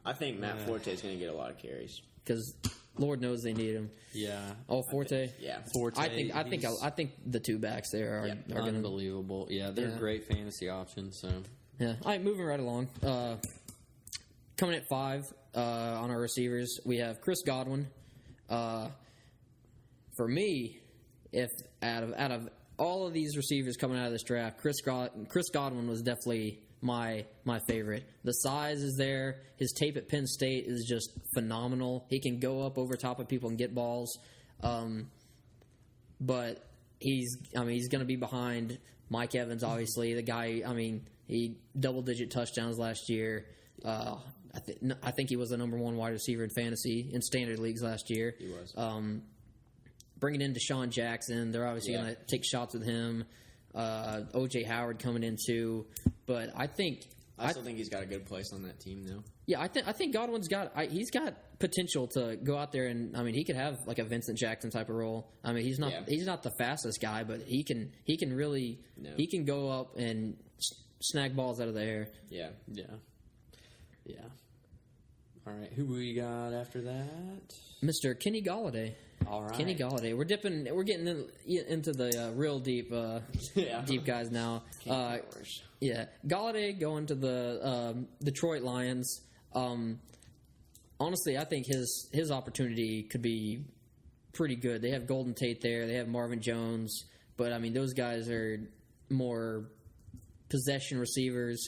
I think Matt Forte is going to get a lot of carries because Lord knows they need him. Yeah. Oh, Forte. Forte. I think the two backs there are unbelievable. They're great fantasy options. So yeah. All right, moving right along. Coming at 5 on our receivers, we have Chris Godwin. For me, if out of all of these receivers coming out of this draft, Chris Godwin was definitely my favorite. The size is there. His tape at Penn State is just phenomenal. He can go up over top of people and get balls. But he's going to be behind Mike Evans, obviously. The guy, he double-digit touchdowns last year. I think he was the number one wide receiver in fantasy in standard leagues last year. He was. Bringing in Deshaun Jackson, they're obviously going to take shots with him. O.J. Howard coming in too, but I still think he's got a good place on that team, though. Yeah, I think Godwin's got potential to go out there and he could have like a Vincent Jackson type of role. He's not the fastest guy, but he can really he can go up and snag balls out of the air. Yeah. All right, who we got after that? Mr. Kenny Golladay. All right, Kenny Golladay. We're getting into the real deep deep guys now. Golladay going to the Detroit Lions. Honestly, I think his opportunity could be pretty good. They have Golden Tate there. They have Marvin Jones, but those guys are more possession receivers.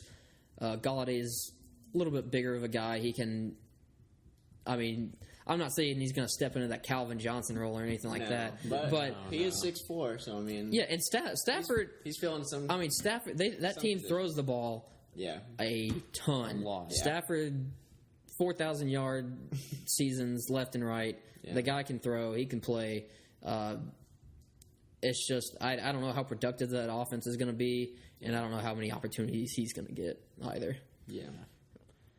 Galladay's a little bit bigger of a guy. He can. I'm not saying he's going to step into that Calvin Johnson role or anything like that. But he is 6'4", so yeah, and Stafford, he's feeling some. Stafford, that team throws the ball, a ton. A lot. Stafford, 4,000 yard seasons left and right. Yeah. The guy can throw, he can play. It's just I don't know how productive that offense is going to be, and I don't know how many opportunities he's going to get either. Yeah.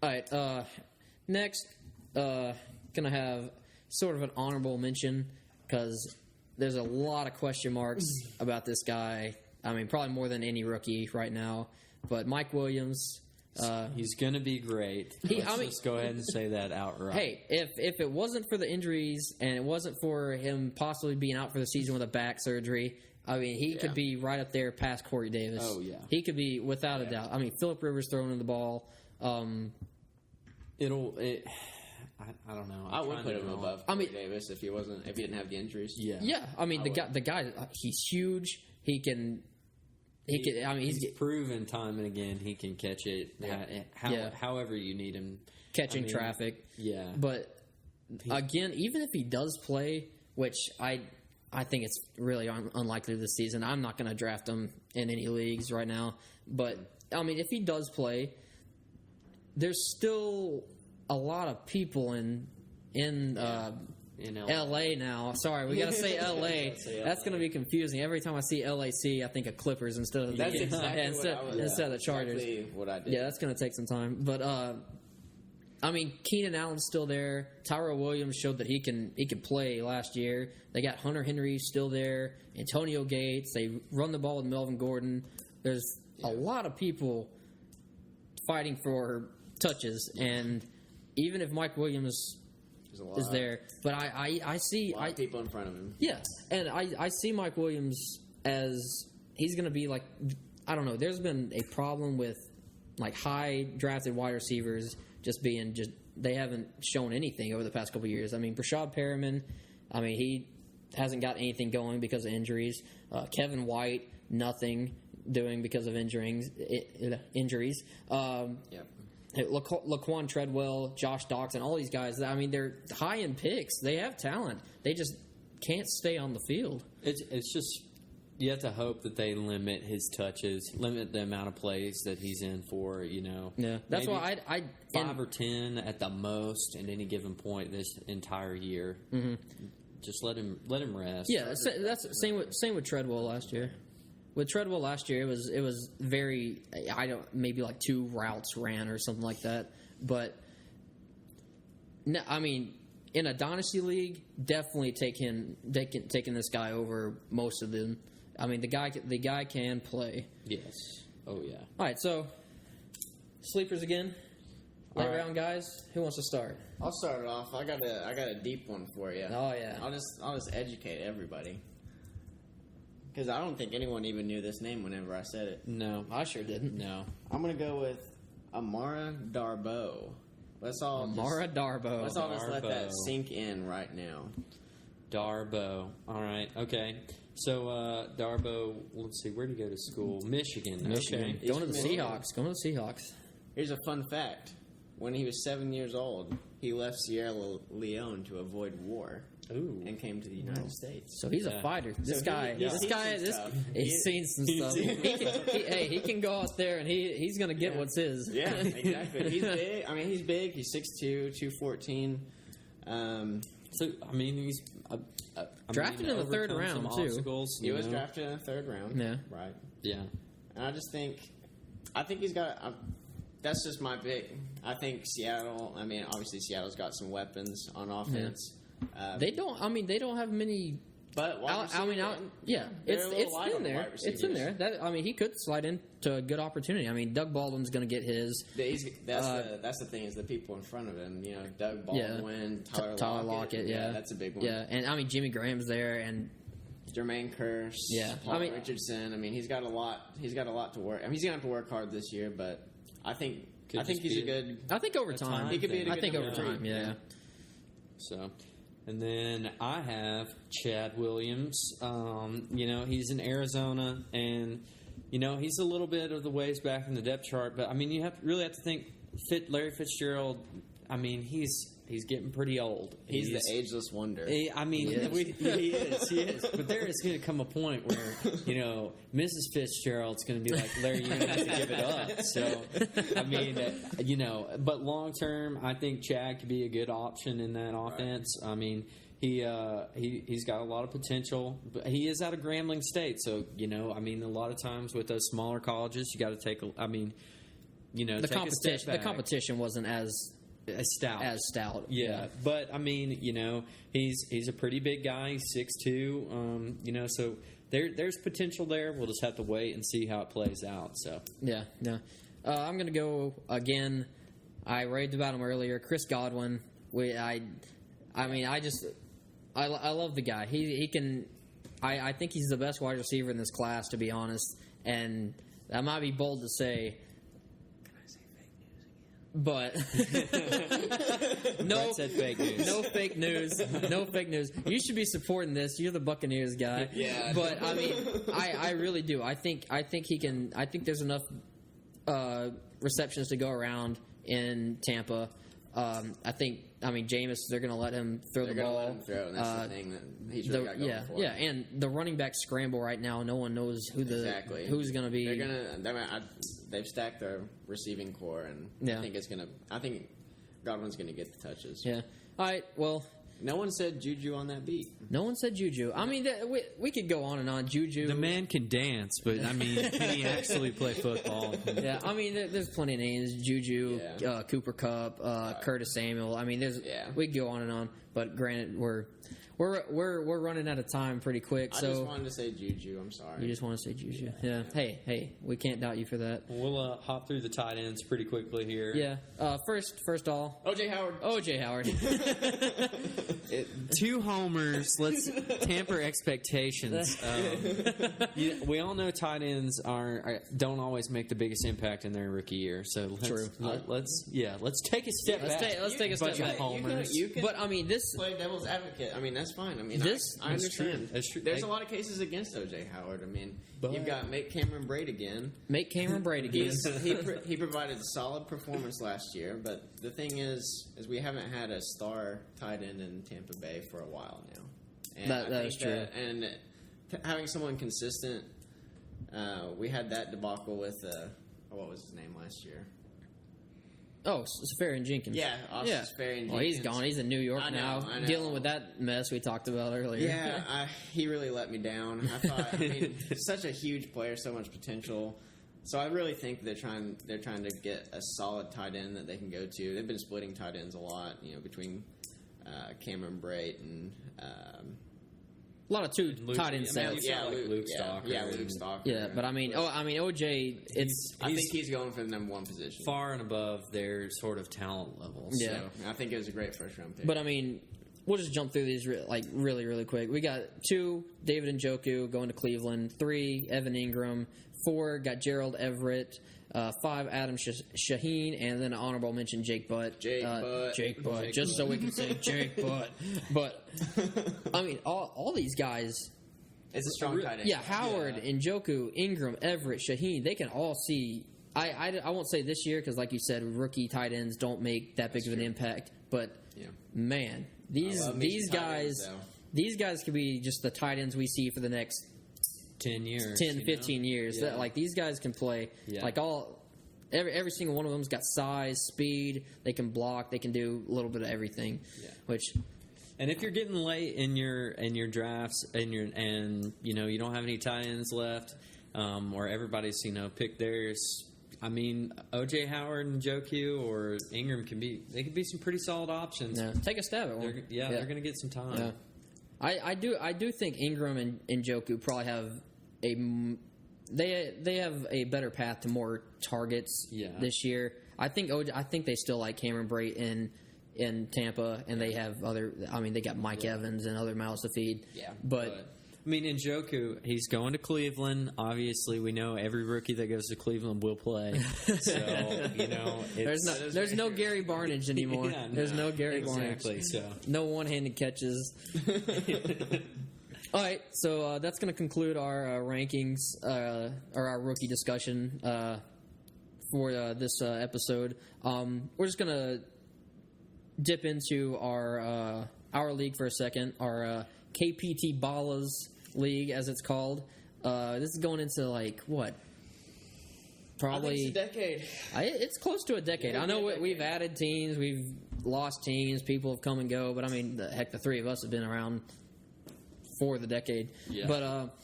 All right. Next. Gonna have sort of an honorable mention because there's a lot of question marks about this guy. Probably more than any rookie right now. But Mike Williams, he's gonna be great. Let's go ahead and say that outright. Hey, if it wasn't for the injuries and it wasn't for him possibly being out for the season with a back surgery, he could be right up there past Corey Davis. Oh yeah, he could be without a doubt. Phillip Rivers throwing in the ball. I don't know. I would put him above Corey Davis if he didn't have the injuries. Yeah. The guy, he's huge. He can. He's proven time and again he can catch it. However you need him catching traffic. Yeah, but again, even if he does play, which I think it's really unlikely this season. I'm not going to draft him in any leagues right now. But if he does play, there's still a lot of people in LA now. Sorry, we got to say LA. That's going to be confusing. Every time I see LAC, I think of Clippers instead of instead of the Chargers. Exactly what I did. Yeah, that's going to take some time. But Keenan Allen's still there. Tyrell Williams showed that he can play last year. They got Hunter Henry still there. Antonio Gates. They run the ball with Melvin Gordon. There's a lot of people fighting for touches, and even if Mike Williams is there, but I see a lot of people in front of him. Yeah, and I see Mike Williams as he's going to be like, I don't know. There's been a problem with like high drafted wide receivers they haven't shown anything over the past couple of years. Brashad Perriman, he hasn't got anything going because of injuries. Kevin White, nothing doing because of injuries. Laquan Treadwell, Josh Doctson, all these guys, they're high-end picks. They have talent. They just can't stay on the field. It's just you have to hope that they limit his touches, limit the amount of plays that he's in for, Yeah, that's why I 5 or 10 at the most at any given point this entire year. Mm-hmm. Just let him rest. Yeah, that's same with Treadwell last year. With Treadwell last year, it was very maybe like 2 routes ran or something like that. But no, in a dynasty league, definitely taking this guy over most of them. The guy can play. Yes. Oh yeah. All right, so sleepers again. Late round guys. Who wants to start? I'll start it off. I got a deep one for you. Oh yeah. I'll just educate everybody. Because I don't think anyone even knew this name whenever I said it. No, I sure didn't. No. I'm going to go with Amara Darboh. Let's all just let that sink in right now. Darboh. All right. Okay. So Darbo, let's see, where did he go to school? Michigan. Okay. Going to the Seahawks. Going to the Seahawks. Here's a fun fact. When he was 7 years old, he left Sierra Leone to avoid war. Ooh. And came to the United States. So he's a fighter. He's seen some stuff. He can go out there and he's going to get what's his. Yeah, exactly. He's big. I mean, he's big. He's 6'2", 214. So I mean, he's drafted in the third round too. He was drafted in the third round. Yeah, right. Yeah, and I think he's got. That's just my pick. I think Seattle. I mean, obviously Seattle's got some weapons on offense. They don't. I mean, they don't have many. But it's in there. It's in there. He could slide into a good opportunity. I mean, Doug Baldwin's going to get his. That's the thing is the people in front of him. You know, Doug Baldwin, Tyler Lockett. Yeah, that's a big one. Yeah, and I mean Jimmy Graham's there and Jermaine Kearse. Yeah, Paul Richardson. I mean, he's got a lot. He's got a lot to work. I mean, he's going to have to work hard this year, but I think he's a good. I think over time he could be. I think over time. Yeah. So. And then I have Chad Williams. He's in Arizona, and he's a little bit of the ways back in the depth chart. But I mean, you really have to think. Larry Fitzgerald. I mean, he's getting pretty old. He's the ageless wonder. He is. But there is going to come a point where Mrs. Fitzgerald's going to be like, Larry, you're going to have to give it up. So I mean, but long term, I think Chad could be a good option in that offense. Right. I mean, he's got a lot of potential, but he is out of Grambling State, so a lot of times with those smaller colleges, you got to take. The competition wasn't as stout. Yeah. But I mean, he's a pretty big guy. He's 6'2". So there's potential there. We'll just have to wait and see how it plays out. So yeah. I'm gonna go again. I raved about him earlier. Chris Godwin. I love the guy. He can. I think he's the best wide receiver in this class, to be honest. And that might be bold to say. But no fake news. No fake news. No fake news. You should be supporting this. You're the Buccaneers guy. Yeah. But I mean, I really do. I think he can. I think there's enough receptions to go around in Tampa. Jameis, they're going to let him throw the ball. Let him throw, and that's the thing that he's really got going for him. And the running back scramble right now, no one knows who's going to be. They've stacked their receiving core, and I think Godwin's going to get the touches. Yeah. All right. Well, no one said Juju on that beat. No one said Juju. I mean, we could go on and on. Juju. The man can dance, but I mean, can he actually play football? Yeah. I mean, there's plenty of names. Juju, Cooper Kupp, Curtis Samuel. I mean, we could go on and on. But granted, we're running out of time pretty quick. I just wanted to say Juju. I'm sorry. You just want to say Juju. Yeah. Hey, we can't doubt you for that. We'll hop through the tight ends pretty quickly here. Yeah. First all. O.J. Howard. 2 homers. Let's tamper expectations. We all know tight ends don't always make the biggest impact in their rookie year. So let's take a step back. Let's take a step back. Homers. But I mean, this play devil's advocate. I mean, that's fine. I mean, I understand. That's true. There's a lot of cases against O.J. Howard. I mean, you've got Make Cameron Braid again. He provided solid performance last year, but the thing is we haven't had a star tight end in Tampa Bay for a while now. And that is true. And having someone consistent, we had that debacle with what was his name last year? Oh, Safarian Jenkins. Yeah, Safarian Jenkins. Well, he's gone. He's in New York now, dealing with that mess we talked about earlier. Yeah, he really let me down. I thought, such a huge player, so much potential. So I really think they're trying to get a solid tight end that they can go to. They've been splitting tight ends a lot, between Cameron Brate and. A lot of two tight end sets. Luke Stocker. Luke Stocker. Yeah, but OJ. I think he's going for the number 1 position, far and above their sort of talent levels. Yeah, so I think it was a great first round pick. But we'll just jump through these really, really quick. We got 2 David Njoku going to Cleveland. 3 Evan Ingram. 4 got Gerald Everett. 5 Adam Shaheen, and then an honorable mention Jake Butt. Jake Butt. Just so we can say Jake Butt. But all these guys It's a strong tight end. Yeah, Howard, Njoku, Ingram, Everett, Shaheen, they can all see. I won't say this year because, like you said, rookie tight ends don't make that big of an impact. But, man, these guys could be just the tight ends we see for the next 10 years. 10, 15 years. Yeah. Like, these guys can play. Yeah. Like, every single one of them's got size, speed. They can block. They can do a little bit of everything. Yeah. And if you're getting late in your drafts and you don't have any tight ends left, or everybody's picked theirs. I mean, O.J. Howard and Njoku or Ingram could be some pretty solid options. Yeah. Take a stab at one. They're going to get some time. Yeah. I do think Ingram and Njoku probably have they have a better path to more targets this year. I think they still like Cameron Brate in Tampa, and they have other. I mean, they got Mike Evans and other mouths to feed. Yeah, but I mean, Njoku, he's going to Cleveland. Obviously, we know every rookie that goes to Cleveland will play. So, there's no Gary Barnage anymore. There's no Gary Barnage. So no one-handed catches. All right, so that's going to conclude our rankings or our rookie discussion for this episode. We're just going to dip into our league for a second, our KPT Ballas League, as it's called. This is going into probably I think it's a decade. It's close to a decade. I know we've added teams, we've lost teams, people have come and go, but I mean, the three of us have been around for the decade. Yeah. But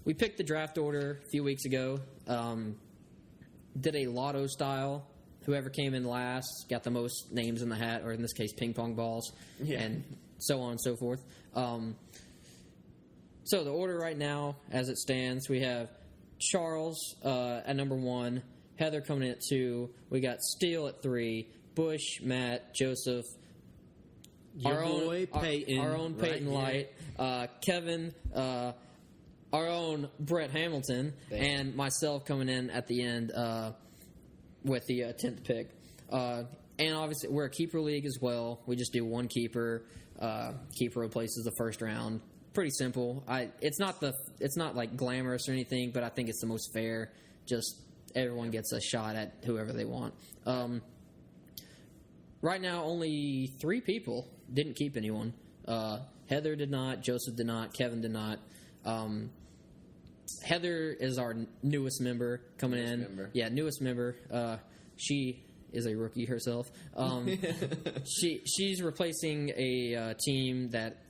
we picked the draft order a few weeks ago. Did a lotto style. Whoever came in last got the most names in the hat, or in this case, ping pong balls, and so on and so forth. So the order right now, as it stands, we have Charles at number 1, Heather coming in at 2, we got Steele at 3, Bush, Matt, Joseph, our own Peyton Light, Kevin, our own Brett Hamilton, and myself coming in at the end with the 10th pick. And obviously, we're a keeper league as well. We just do one keeper. Keeper replaces the first round. Pretty simple. It's not like glamorous or anything, but I think it's the most fair. Just everyone gets a shot at whoever they want. Right now, only 3 people didn't keep anyone. Heather did not. Joseph did not. Kevin did not. Heather is our newest member coming in. Yeah, newest member. She is a rookie herself. She's replacing a team that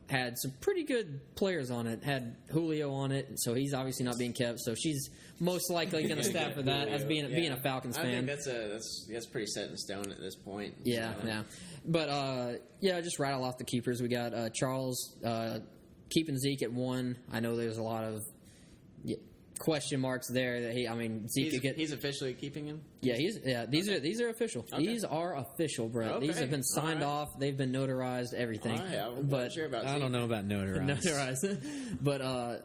had some pretty good players on it. Had Julio on it, so he's obviously not being kept. So she's most likely going to staff for that as being a Falcons fan. I think that's pretty set in stone at this point. Yeah, so. Yeah. But just rattle off the keepers. We got Charles keeping Zeke at 1. I know there's a lot of question marks there that Zeke he's officially keeping him. Yeah, these are official. Okay. These are official, Brett. Okay. These have been signed off. They've been notarized. Everything. But sure about I don't know about notarized. But a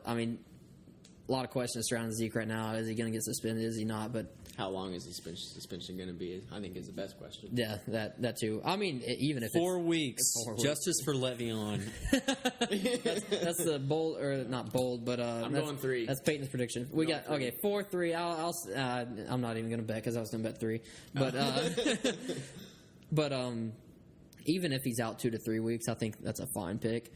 lot of questions surrounding Zeke right now. Is he going to get suspended? Is he not? But how long is his suspension going to be? I think is the best question. Yeah, that too. I mean, even if 4 weeks, justice for Le'Veon. that's the bold, or not bold, but I'm going 3. That's Peyton's prediction. We got 4-3. I'm not even going to bet because I was going to bet 3. But even if he's out 2 to 3 weeks, I think that's a fine pick.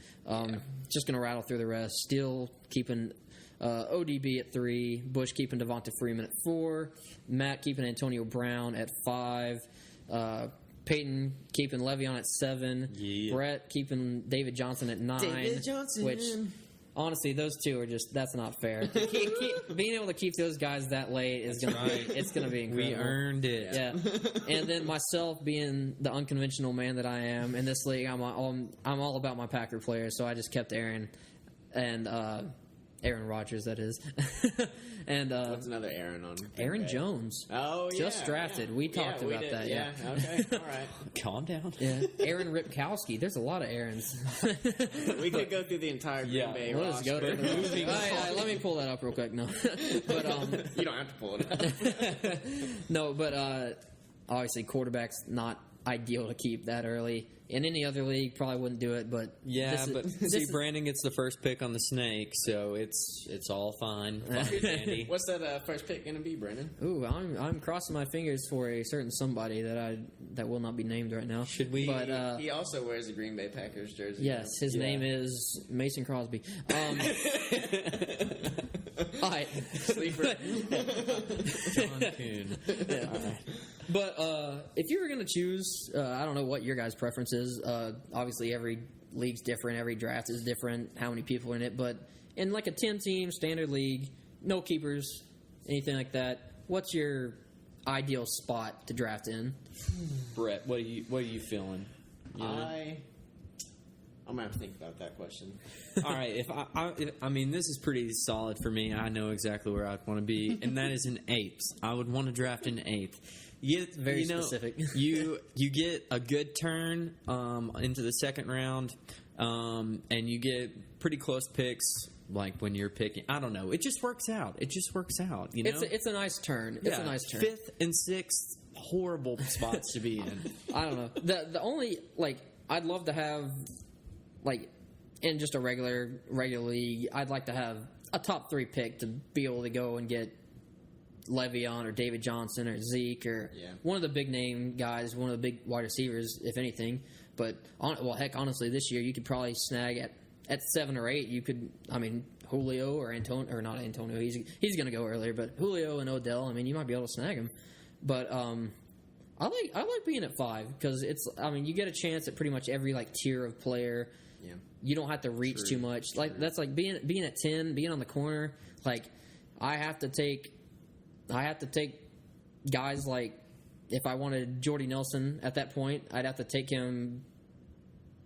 Just going to rattle through the rest. Still keeping ODB at 3, Bush keeping Devonta Freeman at 4, Matt keeping Antonio Brown at 5, Peyton keeping Le'Veon at 7, Brett keeping David Johnson at 9. David Johnson. Which, honestly, those two are that's not fair. Being able to keep those guys that late is going to be incredible. We earned it. Yeah. And then myself being the unconventional man that I am in this league, I'm all about my Packer players, so I just kept Aaron and Aaron Rodgers, that is. And what's another Aaron on? Aaron Jones. Oh, yeah. Just drafted. We talked about that. Yeah. Okay. All right. Calm down. Yeah. Aaron Ripkowski. There's a lot of Aarons. We could go through the entire Green Bay roster. Let's go through let me pull that up real quick. No, but you don't have to pull it up. No, but obviously quarterbacks not ideal to keep that early. In any other league, probably wouldn't do it, but see, Brandon gets the first pick on the snake, so it's all fine. Dandy. What's that first pick going to be, Brandon? Ooh, I'm crossing my fingers for a certain somebody that will not be named right now. Should we? But he also wears the Green Bay Packers jersey. Yes, his name is Mason Crosby. All right, sleeper. John Kuhn. Yeah. All right. But if you were going to choose, I don't know what your guys' preference is. Obviously, every league's different. Every draft is different. How many people are in it? But in like a 10-team standard league, no keepers, anything like that, what's your ideal spot to draft in? Brett, what are you feeling? I'm going to have to think about that question. All right. I mean, this is pretty solid for me. I know exactly where I'd want to be, and that is an 8th. I would want to draft an 8th. Very specific. you get a good turn into the second round, and you get pretty close picks. Like when you're picking, I don't know. It just works out. You know, it's a nice turn. It's a nice turn. 5th and 6th, horrible spots to be in. I don't know. The only I'd love to have in just a regular league, I'd like to have a top 3 pick to be able to go and get Le'Veon or David Johnson or Zeke or one of the big name guys, one of the big wide receivers, if anything. But honestly, this year you could probably snag at 7 or 8. You could, Julio or Antonio, or not Antonio. He's going to go earlier, but Julio and Odell. You might be able to snag him. But I like being at 5 because you get a chance at pretty much every tier of player. Yeah. You don't have to reach too much. That's like being at 10, being on the corner. I have to take guys if I wanted Jordy Nelson at that point, I'd have to take him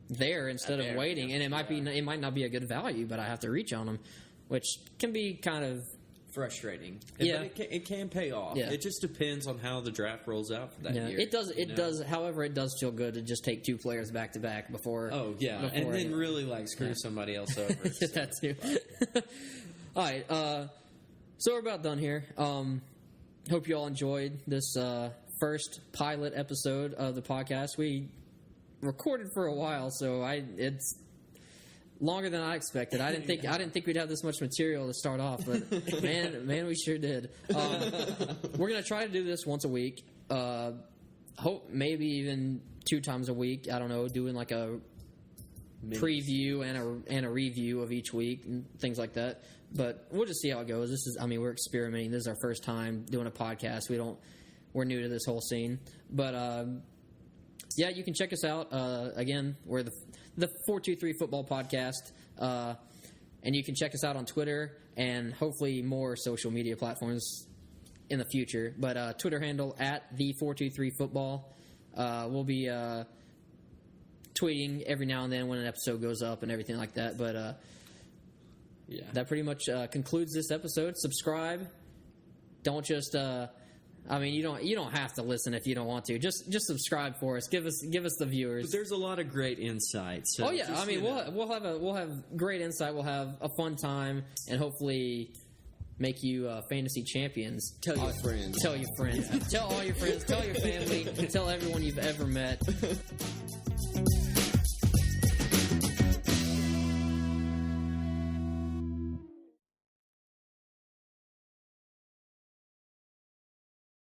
there instead of waiting, and it might not be a good value, but I have to reach on him, which can be kind of frustrating. Yeah, but it can pay off. Yeah. It just depends on how the draft rolls out for that year. It does. It does. However, it does feel good to just take 2 players back to back before. Oh yeah, and then really screw somebody else over. That too. All right. So we're about done here. Hope you all enjoyed this first pilot episode of the podcast. We recorded for a while, so it's longer than I expected. I didn't think we'd have this much material to start off, but man, we sure did. We're gonna try to do this once a week. Hope maybe even 2 times a week. I don't know, doing a preview and a review of each week and things like that. But we'll just see how it goes. This is, we're experimenting. This is our first time doing a podcast. We're new to this whole scene. But you can check us out. Again, we're the 423 Football Podcast, and you can check us out on Twitter and hopefully more social media platforms in the future. But Twitter handle at the 423 Football. We'll be tweeting every now and then when an episode goes up and everything like that. But that pretty much concludes this episode. Subscribe. Don't just you don't have to listen if you don't want to. Just subscribe for us. Give us the viewers. But there's a lot of great insights. So we'll have great insight. We'll have a fun time and hopefully make you fantasy champions. Tell your friends. Tell your friends. Tell all your friends. Tell your family. Tell everyone you've ever met.